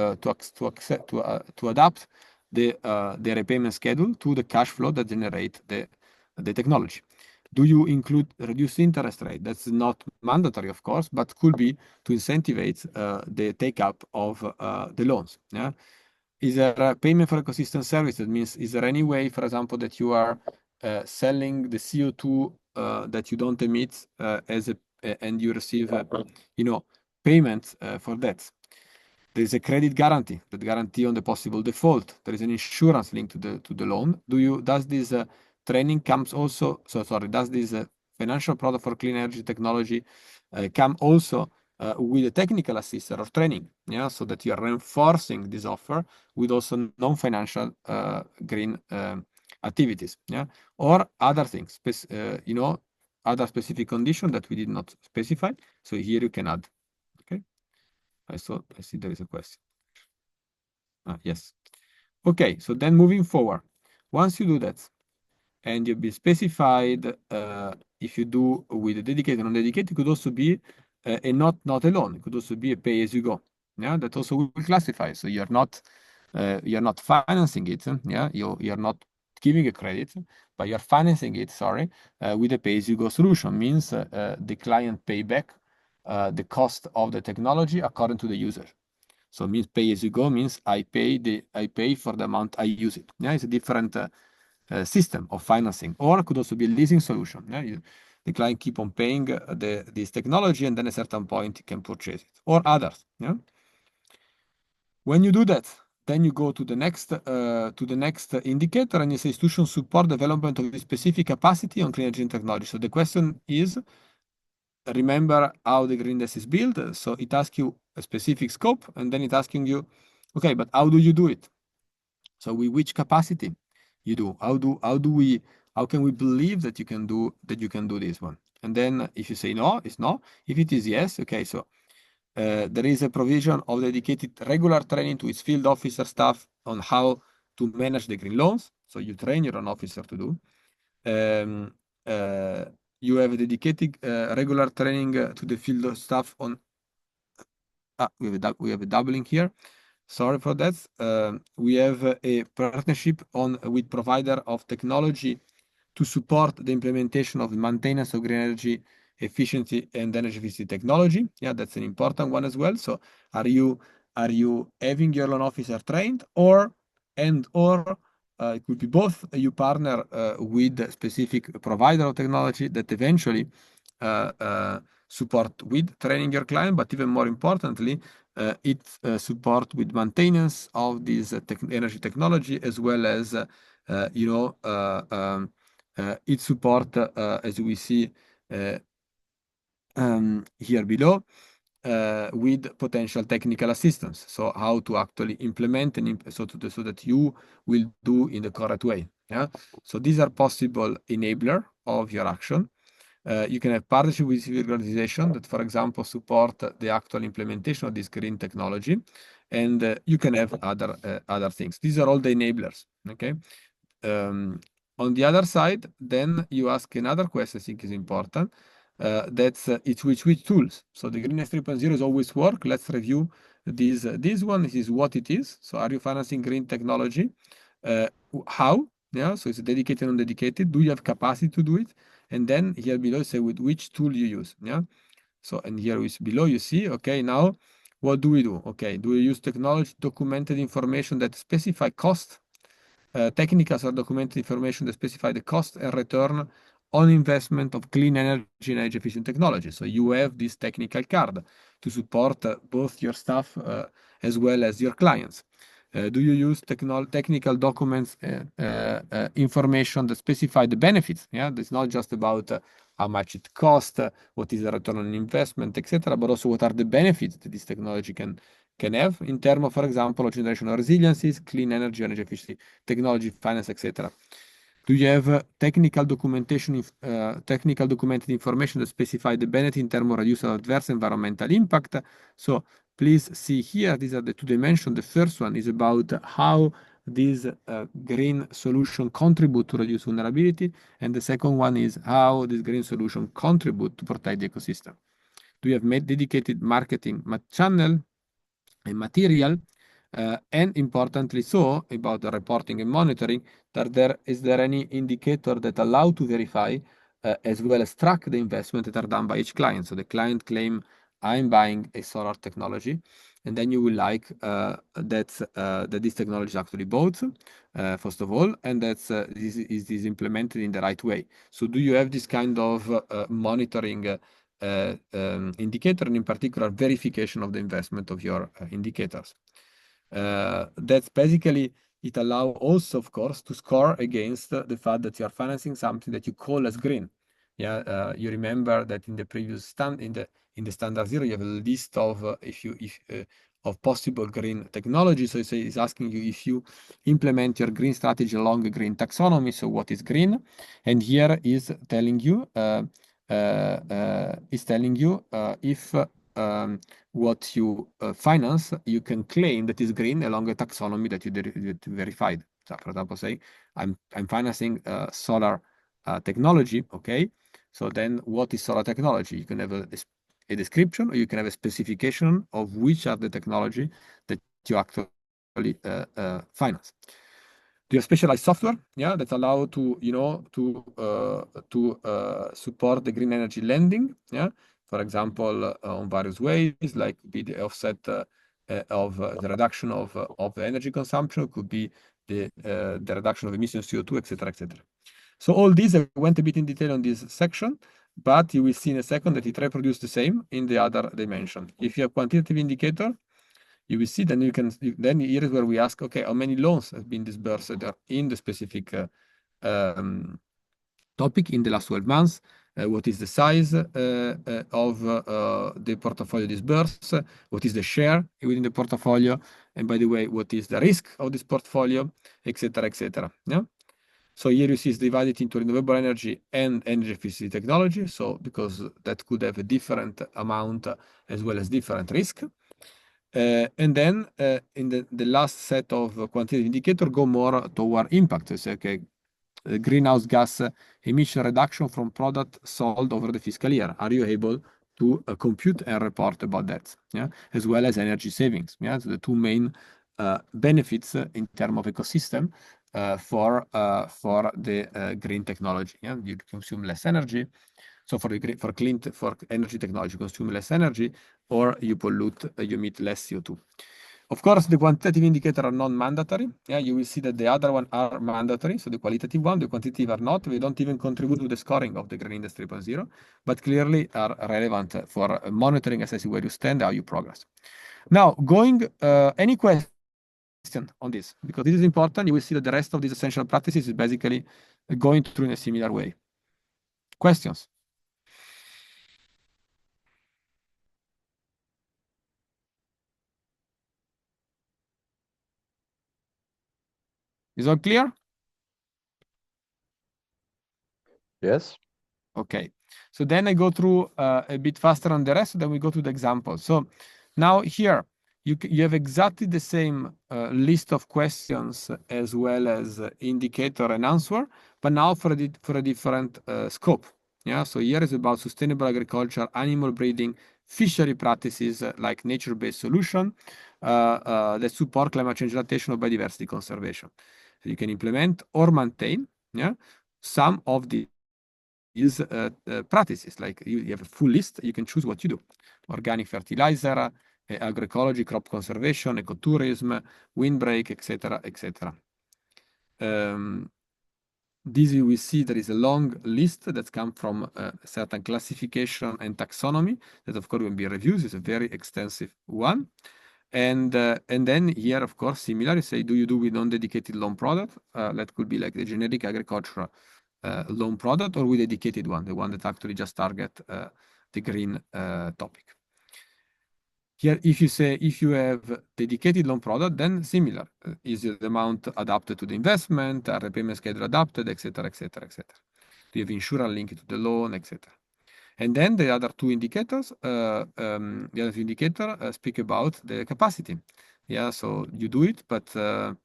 adapt the repayment schedule to the cash flow that generate the technology. Do you include reduced interest rate? That's not mandatory, of course, but could be to incentivize the take-up of the loans. Yeah. Is there a payment for ecosystem service? That means, is there any way, for example, that you are selling the CO2 that you don't emit and you receive, payments for that? There is a credit guarantee, that guarantee on the possible default. There is an insurance linked to the loan. Does this training comes also? Does this financial product for clean energy technology come also with a technical assistance or training? Yeah, so that you are reinforcing this offer with also non-financial green activities. Yeah, or other things. Other specific conditions that we did not specify. So here you can add. Okay. I see there is a question. Yes. Okay, so then moving forward, once you do that, and you've been specified if you do with a dedicated and non-dedicated, it could also be a not alone. It could also be a pay-as-you-go. Yeah, that also will classify. So you're not financing it. Yeah, you're not giving a credit, but you're financing it. With a pay-as-you-go solution. Means the client pay back the cost of the technology according to the user. So it means pay as you go means I pay for the amount I use it. Yeah, it's a different system of financing, or it could also be a leasing solution. Yeah, the client keep on paying this technology, and then at a certain point he can purchase it, or others. Yeah. When you do that, then you go to the next indicator, and you say institution support development of a specific capacity on clean energy technology. So the question is, remember how the green desk is built. So it asks you a specific scope, and then it's asking you, okay, but how do you do it? So with which capacity you do? How can we believe that you can do this one? And then if you say no, it's no. If it is yes, okay, so there is a provision of dedicated regular training to its field officer staff on how to manage the green loans. So you train your own officer to do. You have a dedicated regular training to the field staff on. We have a doubling here. Sorry for that. We have a partnership with provider of technology to support the implementation of the maintenance of green energy efficiency and energy efficiency technology. Yeah, that's an important one as well. So are you having your loan officer trained, or it could be both. You partner with a specific provider of technology that eventually support with training your client, but even more importantly, it support with maintenance of this energy technology, as well as it support as we see here below with potential technical assistance. So how to actually implement so that you will do in the correct way. Yeah, so these are possible enabler of your action. You can have partnership with civil organization that, for example, support the actual implementation of this green technology, and you can have other things. These are all the enablers. Okay. On the other side, then you ask another question I think is important. That's it's which tools. So the Green 3.0 is always work. Let's review this. This one is what it is. So are you financing green technology? How? Yeah. So it's dedicated and undedicated. Do you have capacity to do it? And then here below say with which tool you use. Yeah. So and here is below you see. Okay. Now what do we do? Okay. Do we use technology documented information that specify cost? Technical or documented information that specify the cost and return on investment of clean energy and energy efficient technology. So you have this technical card to support both your staff as well as your clients. Do you use technical documents, information that specify the benefits? Yeah, it's not just about how much it costs, what is the return on investment, etc., but also what are the benefits that this technology can have in terms of, for example, generation of resiliencies, clean energy, energy efficiency, technology, finance, etc. Do you have technical documentation, technical documented information that specify the benefit in terms of reduce adverse environmental impact? So please see here, these are the two dimensions. The first one is about how this green solution contribute to reduce vulnerability, and the second one is how this green solution contribute to protect the ecosystem. Do you have made dedicated marketing channel and material, and importantly so about the reporting and monitoring, that is there any indicator that allow to verify as well as track the investment that are done by each client. So the client claim I'm buying a solar technology, and then you will like that this technology is actually bought first of all, and that's this is implemented in the right way. So do you have this kind of monitoring indicator, and in particular verification of the investment of your indicators? That's basically it allow also, of course, to score against the fact that you are financing something that you call as green. Yeah, you remember that in the previous in the standard zero you have a list of of possible green technology. So it's asking you if you implement your green strategy along a green taxonomy. So what is green? And here is telling you if what you finance, you can claim that is green along a taxonomy that you verified. So, for example, say I'm financing solar technology. Okay, so then what is solar technology? You can have a description, or you can have a specification of which are the technology that you actually finance. Do you have specialized software, yeah, that allow to support the green energy lending, yeah, for example, on various ways, like be the offset of the reduction of the energy consumption, could be the reduction of emissions CO2, etc., etc. So all these, I went a bit in detail on this section, but you will see in a second that it reproduces the same in the other dimension. If you have quantitative indicator, you will see, then then here is where we ask, okay, how many loans have been disbursed in the specific topic in the last 12 months? What is the size of the portfolio disbursed? What is the share within the portfolio? And by the way, what is the risk of this portfolio, etc., etc. Yeah. So here you see it's divided into renewable energy and energy efficiency technology. So because that could have a different amount as well as different risk. And then in the last set of quantitative indicator go more toward impact. So, okay, greenhouse gas emission reduction from product sold over the fiscal year. Are you able to compute and report about that? Yeah, as well as energy savings. Yeah, so the two main benefits in terms of ecosystem for the green technology. Yeah, you consume less energy. So for energy technology, you consume less energy, or you pollute, you emit less CO2. Of course, the quantitative indicators are non-mandatory. Yeah, you will see that the other one are mandatory. So the qualitative one, the quantitative are not. We don't even contribute to the scoring of the Green Industry 3.0, but clearly are relevant for monitoring, assessing where you stand, how you progress. Now, any question on this? Because this is important. You will see that the rest of these essential practices is basically going through in a similar way. Questions? Is all clear? Yes. Okay, so then I go through a bit faster on the rest, then we go to the example. So now here, you have exactly the same list of questions as well as indicator and answer, but now for a different scope. Yeah, so here is about sustainable agriculture, animal breeding, fishery practices like nature-based solution that support climate change adaptation or biodiversity conservation. So you can implement or maintain, yeah, some of these practices. Like you have a full list, you can choose what you do. Organic fertilizer, agroecology, crop conservation, ecotourism, windbreak, etc., etc. This you will see there is a long list that comes from a certain classification and taxonomy that of course will be reviewed. It's a very extensive one. And then here, of course, similar, you say, do you do with non-dedicated loan product? That could be like the generic agricultural loan product or with dedicated one, the one that actually just target the green topic. Here, if you have dedicated loan product, then similar. Is the amount adapted to the investment? Are the payment schedule adapted, etc., etc., etc. Do you have insurance linked to the loan, etc. And then the other two indicators, speak about the capacity. Yeah, so you do it, but do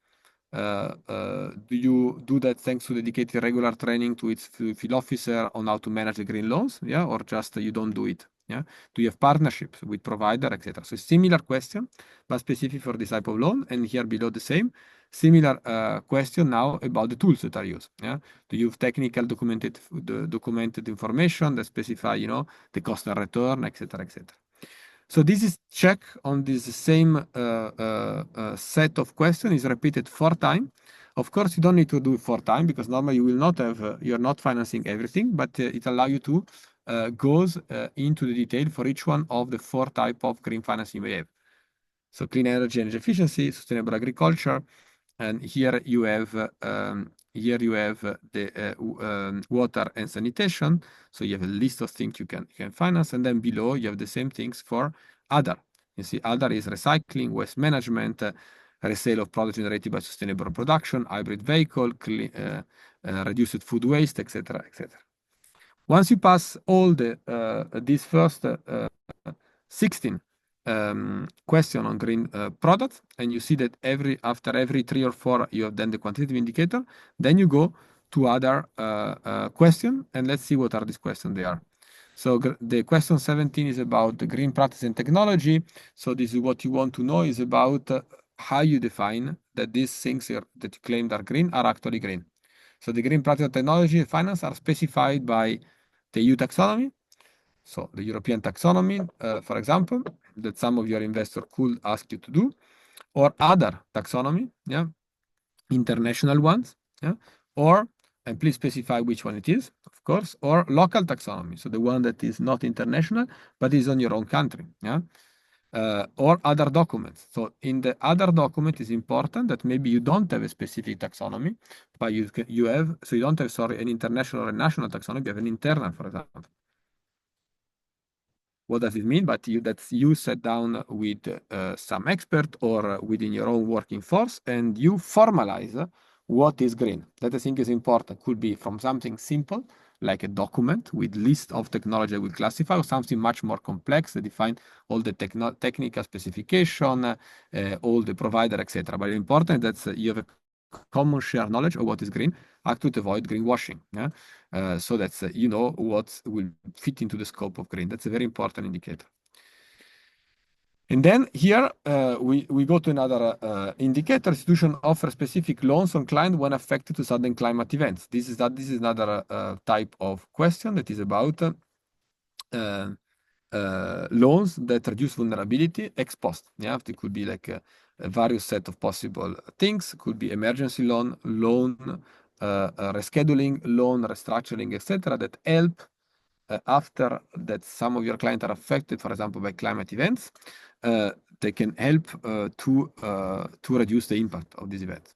you do that thanks to dedicated regular training to its field officer on how to manage the green loans? Yeah, or just you don't do it? Yeah, do you have partnerships with provider, etc.? So similar question, but specific for this type of loan. And here below the same similar question now about the tools that are used. Yeah, do you have technical documented information that specify, the cost and return, etc., etc. So this is check on this same set of questions is repeated 4 times. Of course, you don't need to do it 4 times because normally you will not have, you're not financing everything, but it allows you to goes into the detail for each one of the 4 type of green financing we have. So clean energy and efficiency, sustainable agriculture, and here you have the water and sanitation. So you have a list of things you can finance, and then below you have the same things for other. You see, other is recycling, waste management, resale of products generated by sustainable production, hybrid vehicle, reduced food waste, etc., etc. Once you pass all these first 16 question on green products, and you see that after every 3 or 4 you have then the quantitative indicator, then you go to other question, and let's see what are these questions they are. So the question 17 is about the green practice and technology. So this is what you want to know is about how you define that these things that you claimed are green are actually green. So the green practice and technology and finance are specified by the EU taxonomy. So the European taxonomy, for example, that some of your investors could ask you to do, or other taxonomy, yeah, international ones, yeah, or, and please specify which one it is, of course, or local taxonomy, so the one that is not international, but is on your own country, yeah, or other documents. So in the other document is important that maybe you don't have a specific taxonomy, but you have, so you don't have, sorry, an international or a national taxonomy, you have an internal, for example. What does it mean? But you sat down with some expert or within your own working force and you formalize what is green. That I think is important. Could be from something simple, like a document with list of technology we classify, or something much more complex that define all the technical specification, all the provider, etc. But important that you have a common shared knowledge of what is green, actually to avoid greenwashing. Yeah? So that you know what will fit into the scope of green. That's a very important indicator. And then here we go to another indicator. Institution offer specific loans on client when affected to sudden climate events. This is another type of question that is about loans that reduce vulnerability ex post. Yeah, it could be like a various set of possible things. Could be emergency loan, rescheduling, loan restructuring, etc. that help after that some of your clients are affected, for example, by climate events. They can help to reduce the impact of these events.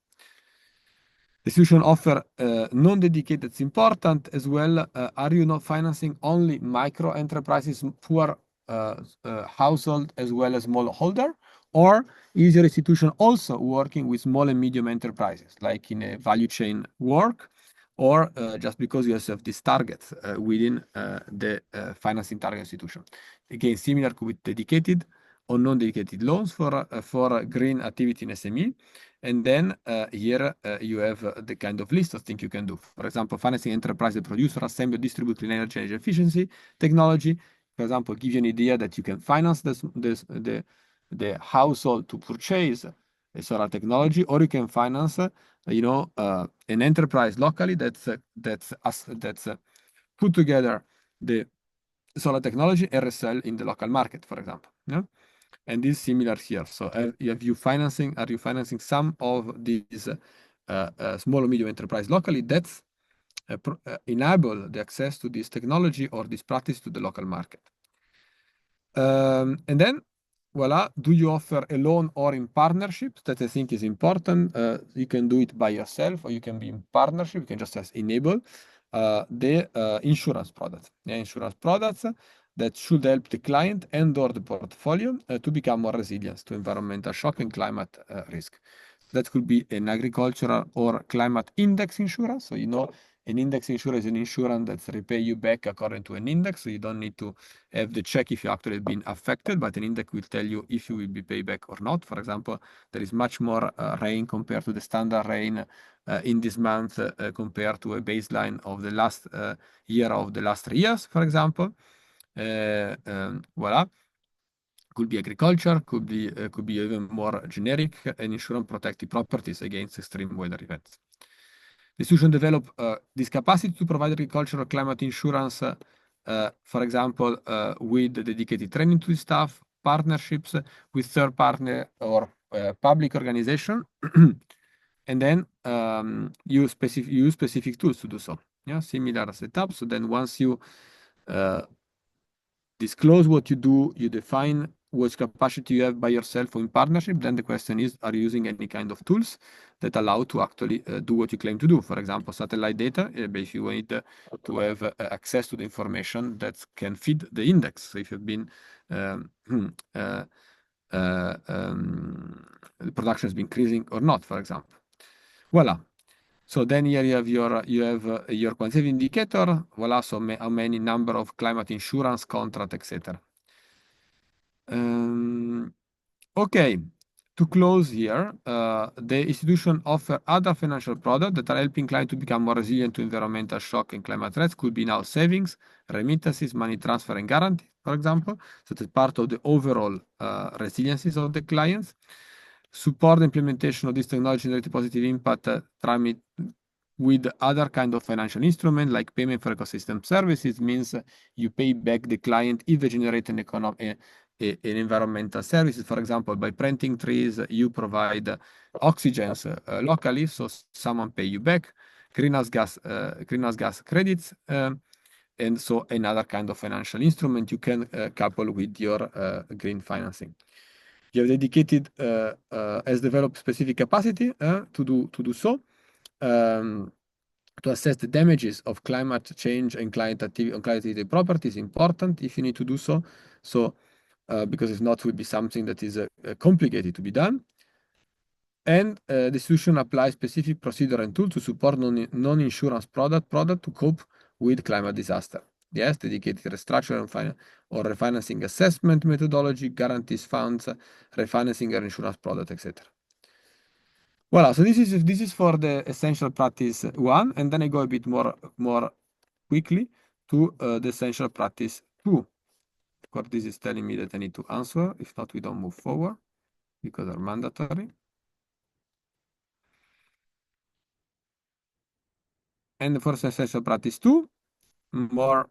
The institution offer non-dedicated, it's important as well. Are you not financing only micro enterprises, poor household as well as smallholder? Or is your institution also working with small and medium enterprises, like in a value chain work, or just because you have these targets within the financing target institution. Again, similar with dedicated or non-dedicated loans for green activity in SME. And then here you have the kind of list of things you can do. For example, financing enterprise that produce or assemble, distribute clean energy and efficiency technology. For example, give you an idea that you can finance the household to purchase a solar technology, or you can finance, an enterprise locally that's put together the solar technology and resell in the local market, for example. Yeah? And this is similar here. So are you financing some of these small or medium enterprise locally that's enable the access to this technology or this practice to the local market? And then, voila, do you offer alone or in partnership? That I think is important. You can do it by yourself, or you can be in partnership. You can just enable the insurance products. Yeah, insurance products that should help the client and/or the portfolio to become more resilient to environmental shock and climate risk. That could be an agricultural or climate index insurance. So, an index insurance is an insurance that repay you back according to an index. So you don't need to have the check if you actually been affected, but an index will tell you if you will be paid back or not. For example, there is much more rain compared to the standard rain in this month compared to a baseline of the last year of the last 3 years, for example. Voila. Could be agriculture, could be even more generic, and insurance protective properties against extreme weather events. The institution develop this capacity to provide agricultural climate insurance, for example, with dedicated training to staff, partnerships with third partner or public organization, and then use specific tools to do so. Yeah, similar setup. So then once you disclose what you do, you define what capacity you have by yourself or in partnership, then the question is, are you using any kind of tools that allow to actually do what you claim to do? For example, satellite data, if you need to have access to the information that can feed the index. So if you've been, the production has been increasing or not, for example. Voila. So then here you have your quantitative indicator. Voila. So how many number of climate insurance contract, etc. Okay. To close here, the institution offer other financial products that are helping clients to become more resilient to environmental shock and climate threats. Could be now savings, remittances, money transfer, and guarantee, for example. So that's part of the overall resiliencies of the clients. Support the implementation of this technology generate positive impact with other kind of financial instrument, like payment for ecosystem services. Means you pay back the client if they generate an environmental services. For example, by planting trees, you provide oxygens locally, so someone pay you back. Greenhouse gas credits, and so another kind of financial instrument you can couple with your green financing. You have dedicated has developed specific capacity to do so. To assess the damages of climate change and climate activity properties, important if you need to do so. So, because if not, it would be something that is complicated to be done. And the institution applies specific procedure and tool to support non-insurance product to cope with climate disaster. Yes, dedicated restructuring or refinancing assessment methodology, guarantees funds, refinancing or insurance product, etc. Voilà, so this is for the essential practice 1, and then I go a bit more quickly to the essential practice 2. Of course, this is telling me that I need to answer. If not, we don't move forward because they're mandatory. And for essential practice 2, more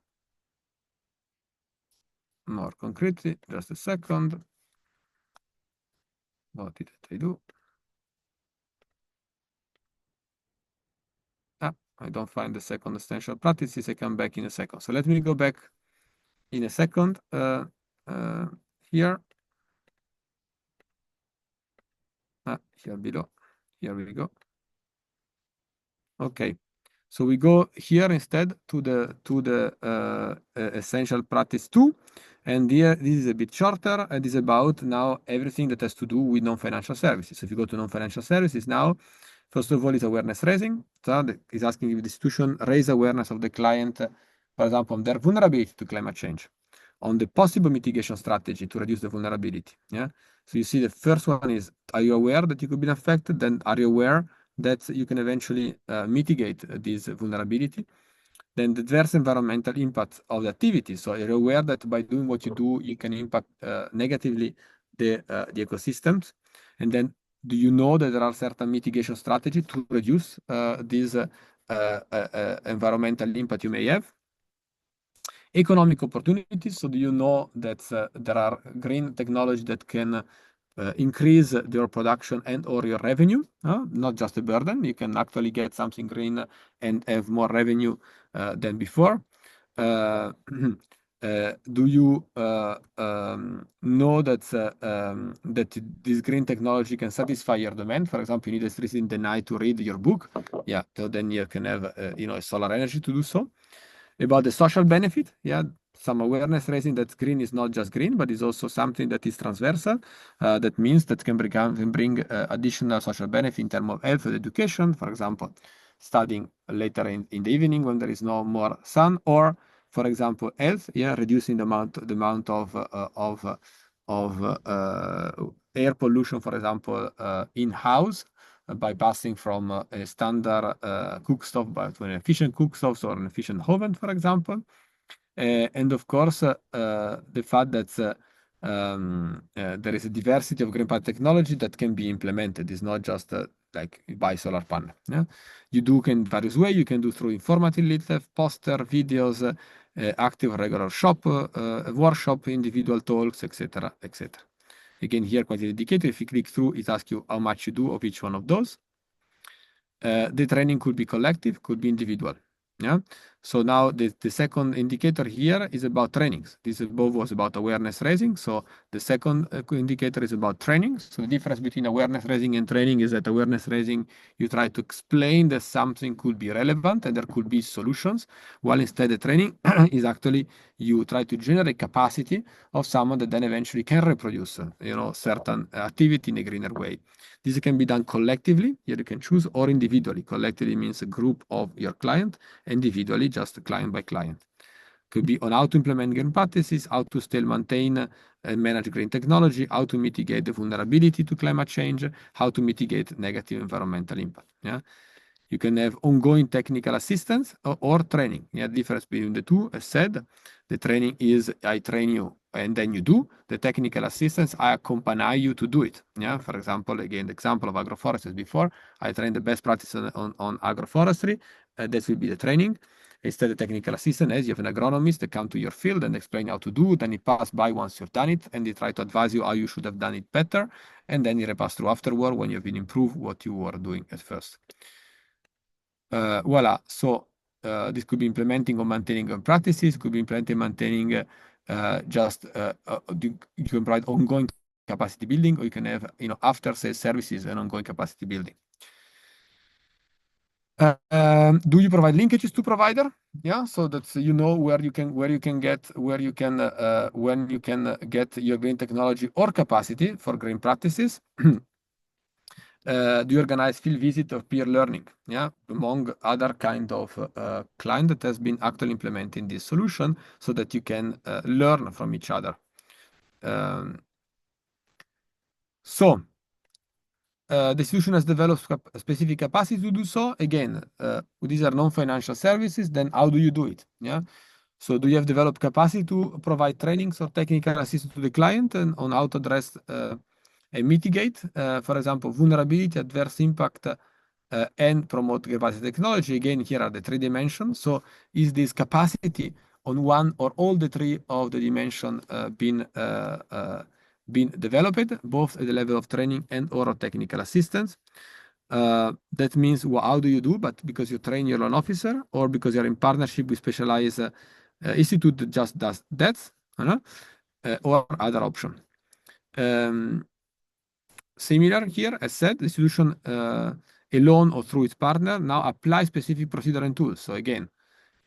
concretely, just a second. What did I do? I don't find the second essential practices. I come back in a second. So let me go back in a second here. Here below. Here we go. Okay. So we go here instead to the essential practice 2. And here, this is a bit shorter, and is about now everything that has to do with non-financial services. So if you go to non-financial services now, First of all, is awareness raising. So is asking if the institution raise awareness of the client, for example, on their vulnerability to climate change, on the possible mitigation strategy to reduce the vulnerability. Yeah. So you see the first one is, are you aware that you could be affected? Then are you aware that you can eventually mitigate this vulnerability? Then the adverse environmental impact of the activity. So you're aware that by doing what you do, you can impact negatively the ecosystems. And then do you know that there are certain mitigation strategies to reduce this environmental impact you may have? Economic opportunities. So do you know that there are green technology that can increase your production and or your revenue, not just a burden. You can actually get something green and have more revenue than before. Do you know that that this green technology can satisfy your demand? For example, you need electricity in the night to read your book. Yeah, so then you can have solar energy to do so. About the social benefit, yeah, some awareness raising that green is not just green, but is also something that is transversal. That means that can bring additional social benefit in terms of health and education. For example, studying later in the evening when there is no more sun, or for example, health, yeah, reducing the amount of air pollution, for example, in house by passing from a standard cooktop to an efficient cooktop or an efficient oven, for example. And of course, the fact that there is a diversity of green power technology that can be implemented. It's not just like you buy solar panel. Yeah? You can various ways. You can do through informative leaflet, poster, videos, active regular shop, workshop, individual talks, etc., etc. Again, here quantitative indicator, if you click through, it asks you how much you do of each one of those. The training could be collective, could be individual. Yeah. So now the second indicator here is about trainings. This above was about awareness raising. So the second indicator is about training. So the difference between awareness raising and training is that awareness raising, you try to explain that something could be relevant and there could be solutions, while instead the training is actually you try to generate capacity of someone that then eventually can reproduce, certain activity in a greener way. This can be done collectively, here you can choose, or individually. Collectively means a group of your client, individually just client by client. Could be on how to implement green practices, how to still maintain and manage green technology, how to mitigate the vulnerability to climate change, how to mitigate negative environmental impact. Yeah. You can have ongoing technical assistance or training. Yeah, difference between the two. As said, the training is I train you and then you do. The technical assistance, I accompany you to do it. Yeah, for example, again, the example of agroforestry before, I train the best practice on agroforestry. That will be the training. Instead, the technical assistant, as you have an agronomist that come to your field and explain how to do, then he pass by once you've done it, and he try to advise you how you should have done it better, and then he repass through afterward when you've been improved what you were doing at first. Voila. So this could be implementing or maintaining good practices, could be implementing, maintaining you can provide ongoing capacity building, or you can have after sales services and ongoing capacity building. Do you provide linkages to provider? Yeah, so that where you can get when you can get your green technology or capacity for green practices. Do you organize field visit or peer learning? Yeah, among other kind of client that has been actually implementing this solution so that you can learn from each other. The solution has developed a specific capacity to do so. Again, these are non-financial services. Then how do you do it? Yeah. So do you have developed capacity to provide trainings or technical assistance to the client and on how to address and mitigate, for example, vulnerability, adverse impact, and promote capacity technology? Again, here are the 3 dimensions. So is this capacity on one or all the 3 of the dimension been developed, both at the level of training and or technical assistance? That means how do you do? But because you train your loan officer, or because you're in partnership with specialized institute that just does that, or other option. Similar here, as said, the solution alone or through its partner now apply specific procedure and tools. So again,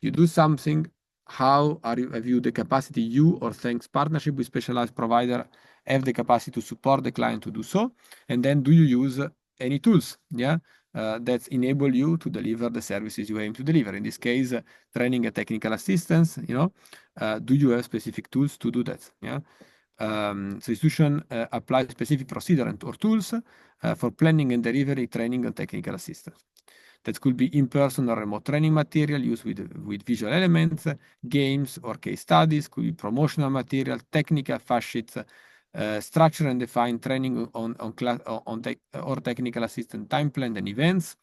you do something, have you the capacity, you or thanks partnership with specialized provider have the capacity to support the client to do so? And then do you use any tools, yeah, that enable you to deliver the services you aim to deliver. In this case, training and technical assistance, do you have specific tools to do that? Yeah. So institution apply specific procedure or tools for planning and delivery, training and technical assistance. That could be in-person or remote training material used with visual elements, games or case studies, could be promotional material, technical fact sheets, structure and define training or technical assistant time plan and events,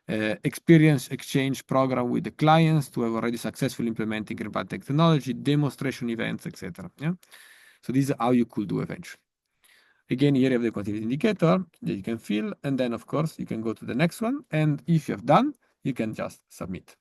experience exchange program with the clients to have already successfully implementing green technology, demonstration events, etc. Yeah. So this is how you could do eventually. Again, here you have the quantitative indicator that you can fill, and then of course you can go to the next one, and if you have done, you can just submit.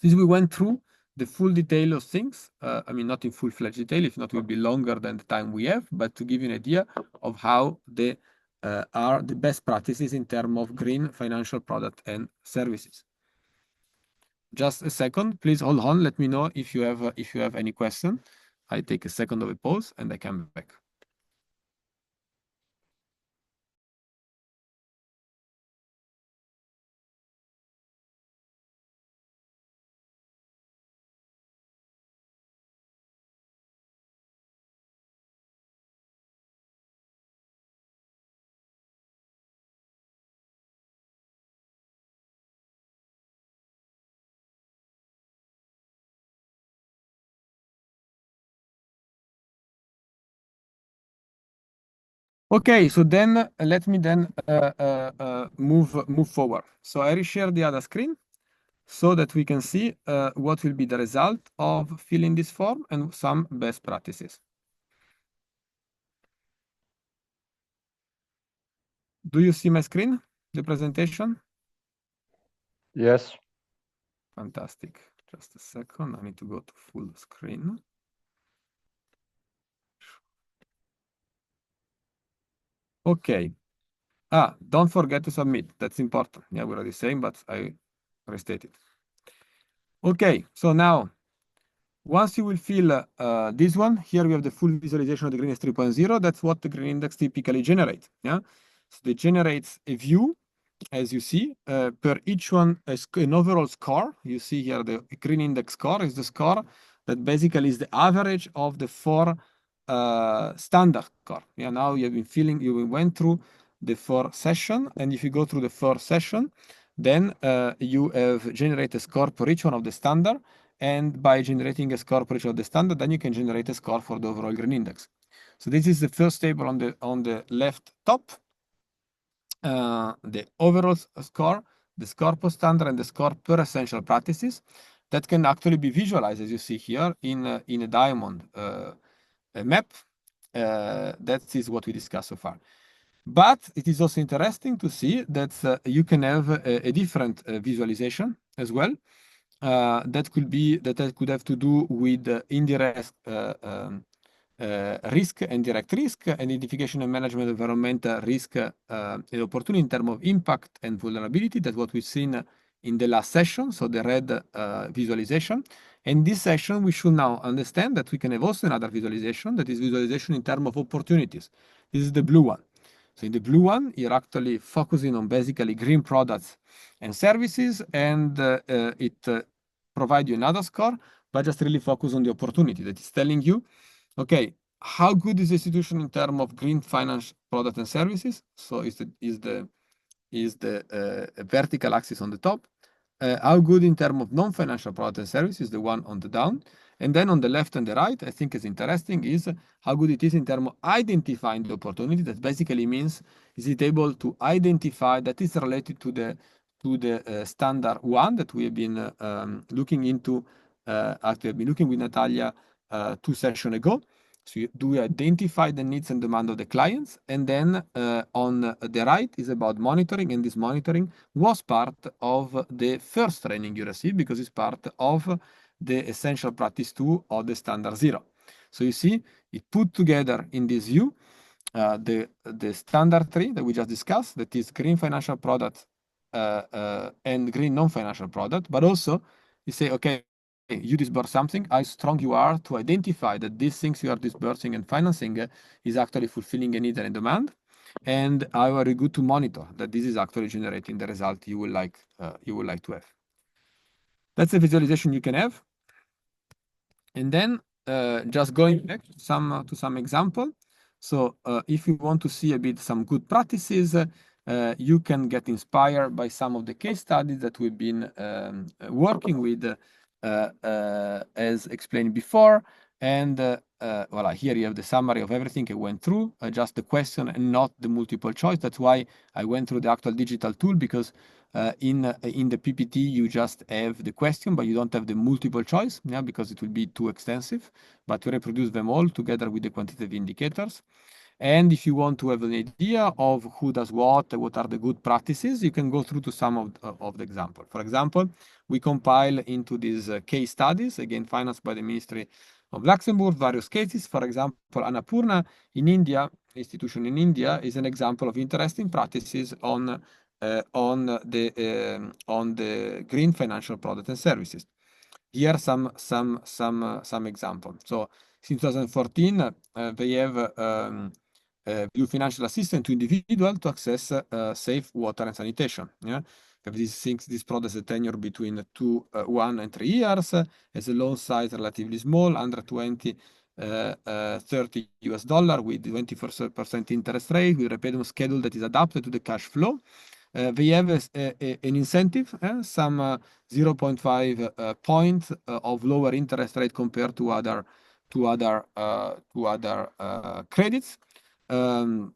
Since we went through the full detail of things, I mean, not in full-fledged detail, if not, it will be longer than the time we have, but to give you an idea of how they are the best practices in terms of green financial product and services. Just a second, please hold on. Let me know if you have any question. I take a second of a pause and I come back. Okay, so then let me then move forward. So I reshare the other screen so that we can see what will be the result of filling this form and some best practices. Do you see my screen, the presentation? Yes. Fantastic. Just a second, I need to go to full screen. Okay. Don't forget to submit. That's important. Yeah, we're already saying, but I restate it. Okay, so now, once you will fill this one, here we have the full visualization of the Green Index 3.0. That's what the Green Index typically generates. Yeah, so it generates a view, as you see, per each one, an overall score. You see here the Green Index score is the score that basically is the average of the four standard score. Yeah, now you went through the 4 session, and if you go through the 4 session, then you have generated a score for each one of the standard, and by generating a score for each of the standard, then you can generate a score for the overall Green Index. So this is the first table on the left top. The overall score, the score per standard, and the score per essential practices that can actually be visualized, as you see here, in a diamond map. That is what we discussed so far. But it is also interesting to see that you can have a different visualization as well. That could have to do with indirect risk and direct risk, identification and management of environmental risk and opportunity in terms of impact and vulnerability. That's what we've seen in the last session, so the red visualization. In this session, we should now understand that we can have also another visualization, that is visualization in terms of opportunities. This is the blue one. So in the blue one, you're actually focusing on basically green products and services, and it provides you another score, but just really focus on the opportunity that is telling you, okay, how good is the institution in terms of green finance product and services? So is the vertical axis on the top. How good in terms of non-financial product and services, the one on the down. And then on the left and the right, I think is interesting is how good it is in terms of identifying the opportunity. That basically means, is it able to identify that is related to the standard one that we have been looking into, actually have been looking with Natalia 2 sessions ago. So do we identify the needs and demand of the clients? And then on the right is about monitoring, and this monitoring was part of the first training you received because it's part of the essential practice 2 of the standard 0. So you see, it put together in this view the standard 3 that we just discussed, that is green financial product and green non-financial product, but also you say, okay, you disburse something, how strong you are to identify that these things you are disbursing and financing is actually fulfilling a need and a demand. and are very good to monitor that this is actually generating the result you would like to have. That's a visualization you can have. And then just going back to some example. So if you want to see a bit some good practices, you can get inspired by some of the case studies that we've been working with, as explained before. And voila, here you have the summary of everything I went through, just the question and not the multiple choice. That's why I went through the actual digital tool, because in the PPT you just have the question, but you don't have the multiple choice, yeah, because it will be too extensive. But we reproduce them all together with the quantitative indicators. And if you want to have an idea of who does what are the good practices, you can go through to some of the example. For example, we compile into these case studies, again financed by the Ministry of Luxembourg, various cases. For example, Annapurna in India, institution in India, is an example of interesting practices on the green financial products and services. Here are some examples. So since 2014, they have Blue Financial Assistance to individual to access safe water and sanitation. Yeah, this product has a tenure between 1 and 3 years, has a loan size relatively small, under 30 $30 with 20% interest rate, with repayment schedule that is adapted to the cash flow. They have an incentive, some 0.5 points of lower interest rate compared to other credits. So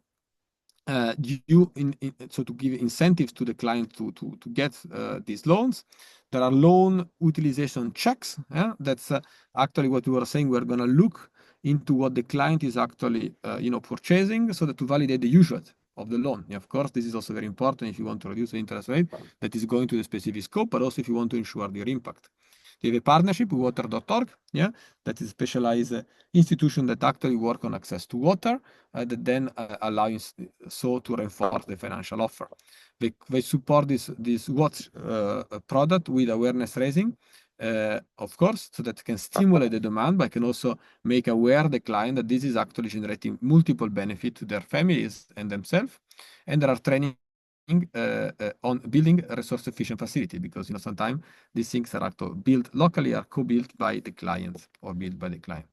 to give incentives to the client to get these loans. There are loan utilization checks. That's actually what we were saying. We're going to look into what the client is actually purchasing, so that to validate the usage of the loan. Of course, this is also very important if you want to reduce the interest rate that is going to the specific scope, but also if you want to ensure their impact. They have a partnership with water.org, that is a specialized institution that actually work on access to water, that then allows so to reinforce the financial offer. They support this watch product with awareness raising, of course, so that can stimulate the demand, but can also make aware the client that this is actually generating multiple benefits to their families and themselves. And there are training on building a resource efficient facility, because sometimes these things are actually built locally, are co-built by the client or built by the client.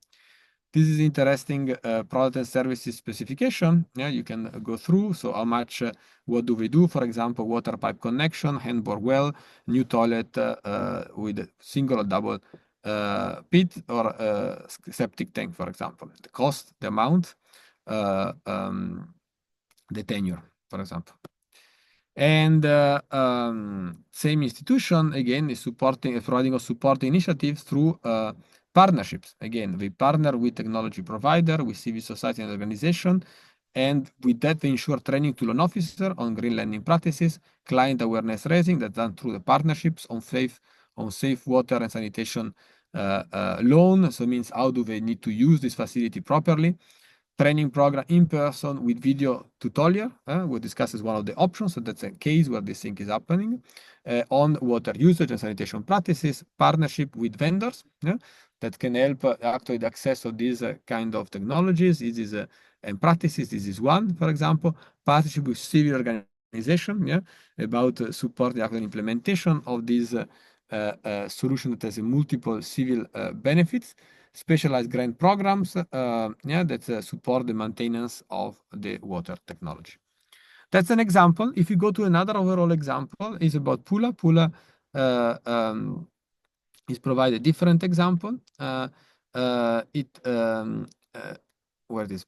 This is interesting product and services specification. You can go through. So how much, what do we do? For example, water pipe connection, hand-bore well, new toilet with a single or double pit, or septic tank, for example. The cost, the amount, the tenure, for example. And same institution, again, is providing a support initiatives through partnerships. Again, we partner with technology provider, with civil society and organization, and with that they ensure training to loan officer on green lending practices, client awareness raising that's done through the partnerships on safe water and sanitation loan. So it means how do they need to use this facility properly. Training program in person with video tutorial. We'll discuss as one of the options. So that's a case where this thing is happening on water usage and sanitation practices. Partnership with vendors that can help actually the access of these kind of technologies. This is and practices. This is one, for example. Partnership with civil organization. About support the actual implementation of this solution that has multiple civil benefits. Specialized grant programs that support the maintenance of the water technology. That's an example. If you go to another overall example, is about Pula. Pula is provide a different example. Where it is.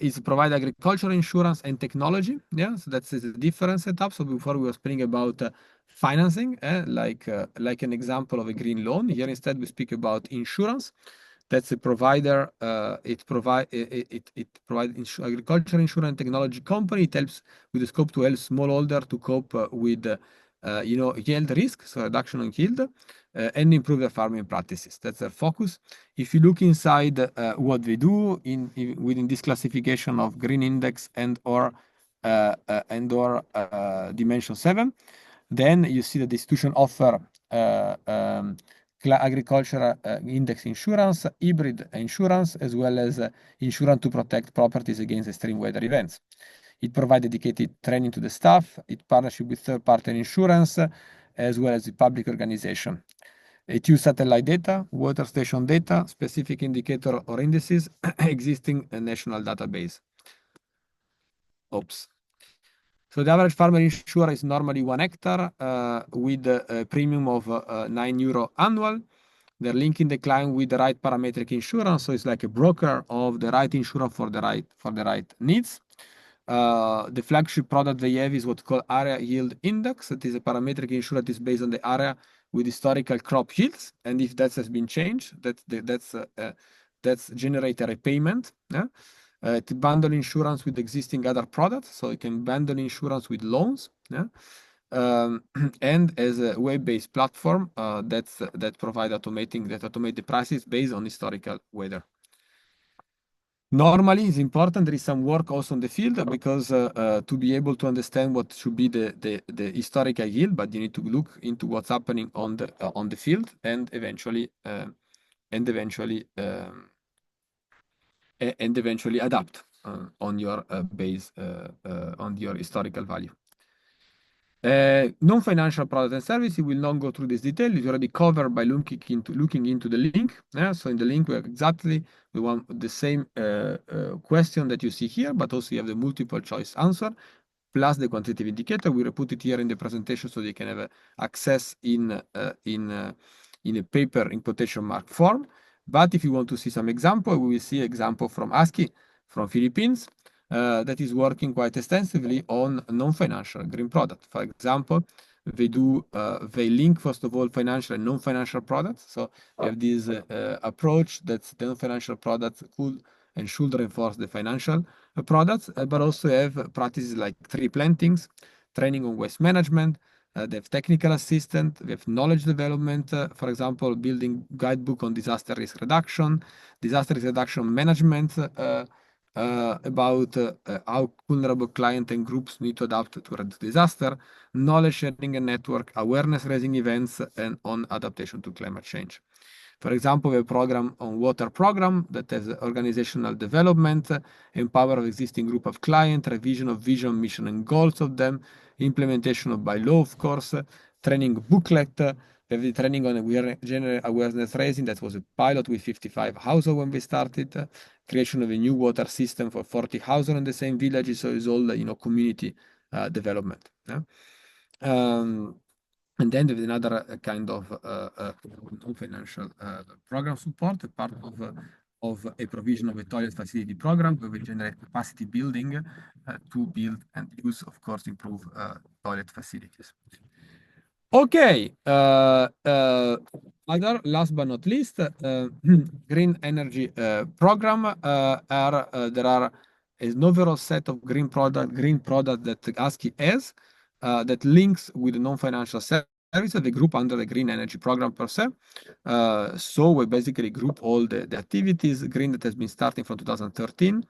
Is provide agricultural insurance and technology. So that's a different setup. So before we were speaking about financing, like an example of a green loan. Here instead we speak about insurance. That's a provider. It provide agricultural insurance technology company. It helps with the scope to help smallholder to cope with yield risk, so reduction on yield, and improve their farming practices. That's their focus. If you look inside what they do within this classification of green index and/or dimension 7, then you see that the institution offer agricultural index insurance, hybrid insurance, as well as insurance to protect properties against extreme weather events. It provides dedicated training to the staff. It partnership with third-party insurance, as well as the public organization. It uses satellite data, water station data, specific indicator or indices, existing national database. Oops. So the average farmer insurer is normally 1 hectare with a premium of €9 annual. They're linking the client with the right parametric insurance, so it's like a broker of the right insurance for the right needs. The flagship product they have is what's called Area Yield Index. That is a parametric insurance that is based on the area with historical crop yields, and if that has been changed, that's generate a repayment. Yeah? To bundle insurance with existing other products, so you can bundle insurance with loans. Yeah? And as a web-based platform that automate the prices based on historical weather. Normally, it's important there is some work also on the field because to be able to understand what should be the historical yield, but you need to look into what's happening on the field and eventually adapt on your base on your historical value. Non-financial product and service, we will not go through this detail. It's already covered by looking into the link. Yeah? So in the link, we want the same question that you see here, but also you have the multiple choice answer, plus the quantitative indicator. We will put it here in the presentation so you can have access in a paper in quotation mark form. But if you want to see some example, we will see example from ASCII, from Philippines, that is working quite extensively on non-financial green product. For example, they link, first of all, financial and non-financial products. So you have this approach that the non-financial products could and should reinforce the financial products, but also have practices like tree plantings, training on waste management. They have technical assistant, they have knowledge development, for example, building guidebook on disaster risk reduction management, about how vulnerable client and groups need to adapt to a disaster, knowledge sharing and network, awareness raising events, and on adaptation to climate change. For example, we have a program on water program that has organizational development, empower of existing group of clients, revision of vision, mission, and goals of them, implementation of by law, of course, training booklet. We have the training on general awareness raising. That was a pilot with 55 households when we started. Creation of a new water system for 40 households in the same village. So it's all community development. Yeah? And then there's another kind of non-financial program support, part of a provision of a toilet facility program where we generate capacity building to build and use, of course, improve toilet facilities. Okay, other last but not least, green energy program. There are an overall set of green product that ASCII has that links with the non-financial services. They group under the green energy program per se. So we basically group all the activities green that has been starting from 2013.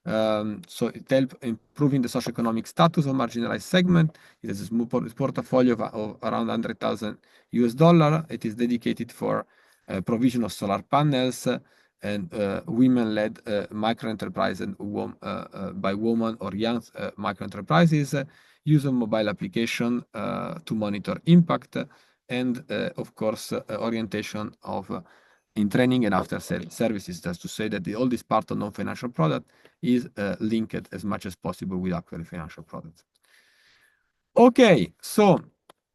So it helps improving the socioeconomic status of marginalized segment. It has a small portfolio of around $100,000. It is dedicated for provision of solar panels and women-led micro enterprise and by women or young micro enterprises. Use of mobile application to monitor impact, and of course orientation of in training and after services. Just to say that all this part of non-financial product is linked as much as possible with actual financial products. Okay, so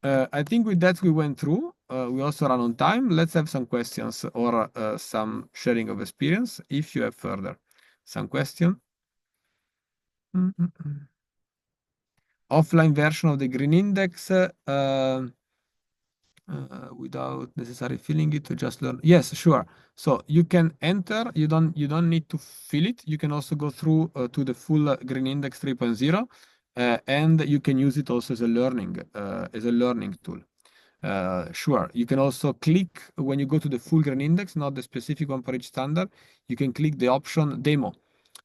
I think with that we went through. We also ran on time. Let's have some questions or some sharing of experience if you have further some question. Offline version of the green index without necessarily filling it to just learn. Yes, sure. So you can enter. You don't need to fill it. You can also go through to the full green index 3.0, and you can use it also as a learning tool. Sure. You can also click when you go to the full green index, not the specific one for each standard. You can click the option demo.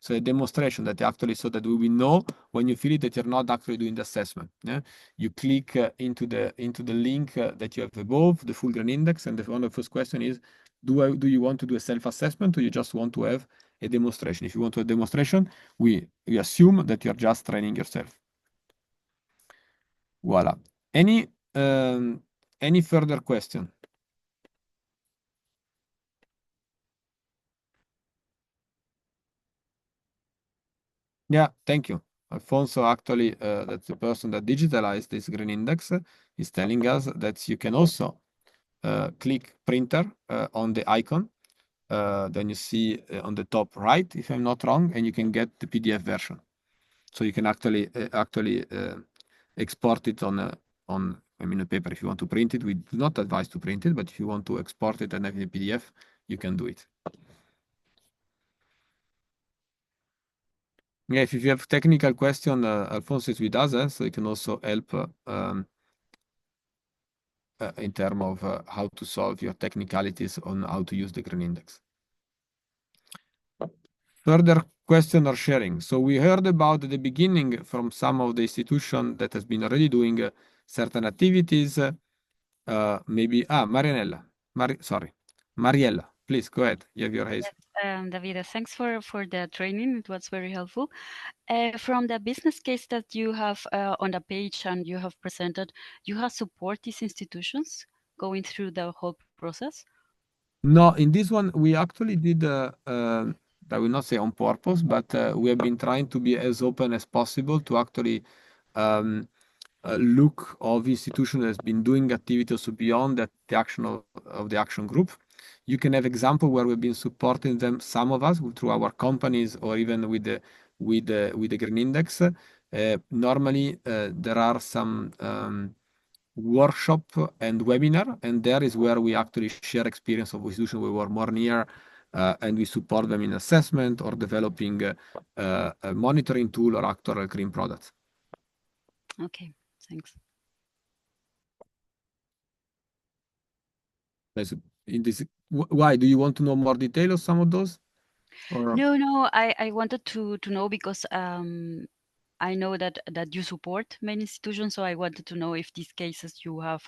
So a demonstration that actually, so that we will know when you feel it that you're not actually doing the assessment. Yeah? You click into the link that you have above, the full green index, and one of the first question is, do you want to do a self-assessment, or you just want to have a demonstration? If you want to have a demonstration, we assume that you're just training yourself. Voila. Any further question? Yeah, thank you. Alfonso, actually, that's the person that digitalized this green index, is telling us that you can also click printer on the icon. Then you see on the top right, if I'm not wrong, and you can get the PDF version. So you can actually export it on a paper. If you want to print it, we do not advise to print it, but if you want to export it and have a PDF, you can do it. Yeah, if you have technical question, Alfonso is with us, so you can also help in terms of how to solve your technicalities on how to use the green index. Further question or sharing. So we heard about the beginning from some of the institution that has been already doing certain activities. Maybe, Marianella. Mariella, please go ahead. You have your raise. Yes, Davide, thanks for the training. It was very helpful. From the business case that you have on the page and you have presented, you have support these institutions going through the whole process? No, in this one, we actually did, I will not say on purpose, but we have been trying to be as open as possible to actually look of institution that has been doing activities also beyond the action of the action group. You can have example where we've been supporting them, some of us through our companies or even with the green index. Normally, there are some workshop and webinar, and there is where we actually share experience of institutions we were more near, and we support them in assessment or developing a monitoring tool or actual green products. Okay, thanks. Why do you want to know more detail of some of those? Or? No, I wanted to know because I know that you support many institutions, so I wanted to know if these cases you have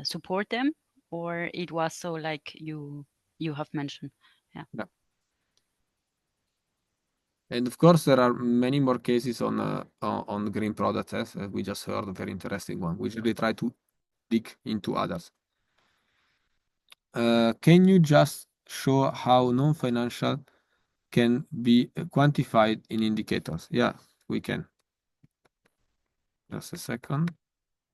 support them, or it was so like you have mentioned. Yeah. And of course, there are many more cases on green products, as we just heard, a very interesting one. We really try to dig into others. Can you just show how non-financial can be quantified in indicators? Yeah, we can. Just a second.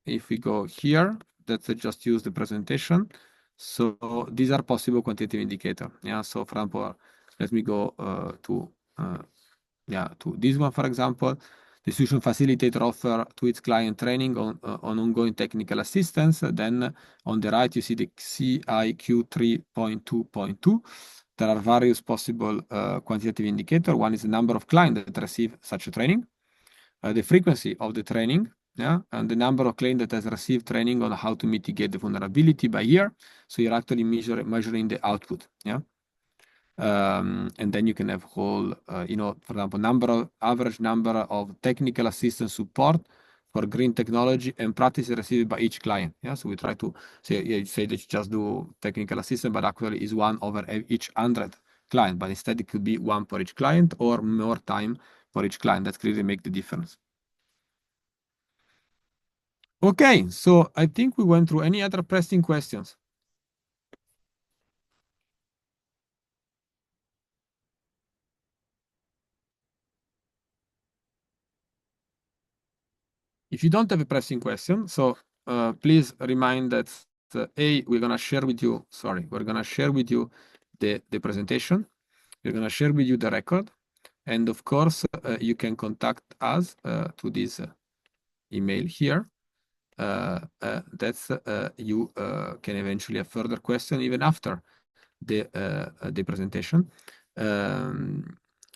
If we go here, let's just use the presentation. So these are possible quantitative indicators. Yeah. So for example, let me go to this one, for example. The solution facilitator offer to its client training on ongoing technical assistance. Then on the right, you see the CIQ 3.2.2. There are various possible quantitative indicators. One is the number of clients that receive such a training, the frequency of the training, and the number of clients that has received training on how to mitigate the vulnerability by year. So you're actually measuring the output, and then you can have whole, for example, average number of technical assistance support for green technology and practices received by each client. Yeah, so we try to say that you just do technical assistance, but actually is 1 over each 100 client. But instead, it could be 1 for each client or more time for each client. That clearly make the difference. Okay, so I think we went through any other pressing questions. If you don't have a pressing question, so please remind that we're gonna share with you. We're gonna share with you the presentation. We're gonna share with you the record, and of course, you can contact us to this email here. That's you can eventually have further question even after the presentation.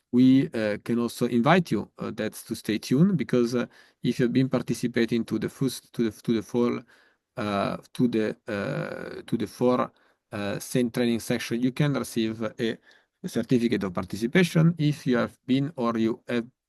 We can also invite you that's to stay tuned, because if you've been participating to the four same training section, you can receive a certificate of participation. If you have been or you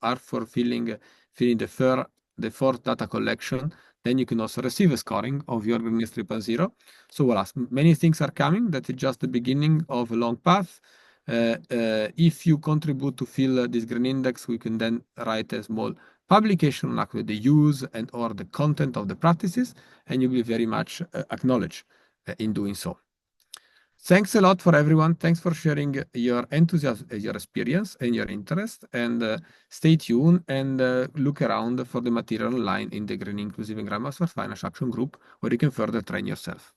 are filling the fourth data collection, then you can also receive a scoring of your Greenest 3.0. So voila, many things are coming. That is just the beginning of a long path. If you contribute to fill this green index, we can then write a small publication like the use and or the content of the practices, and you will be very much acknowledged in doing so. Thanks a lot for everyone. Thanks for sharing your enthusiasm, your experience and your interest, and stay tuned and look around for the material online in the Green Inclusive and Grandmaster Finance Action Group, where you can further train yourself.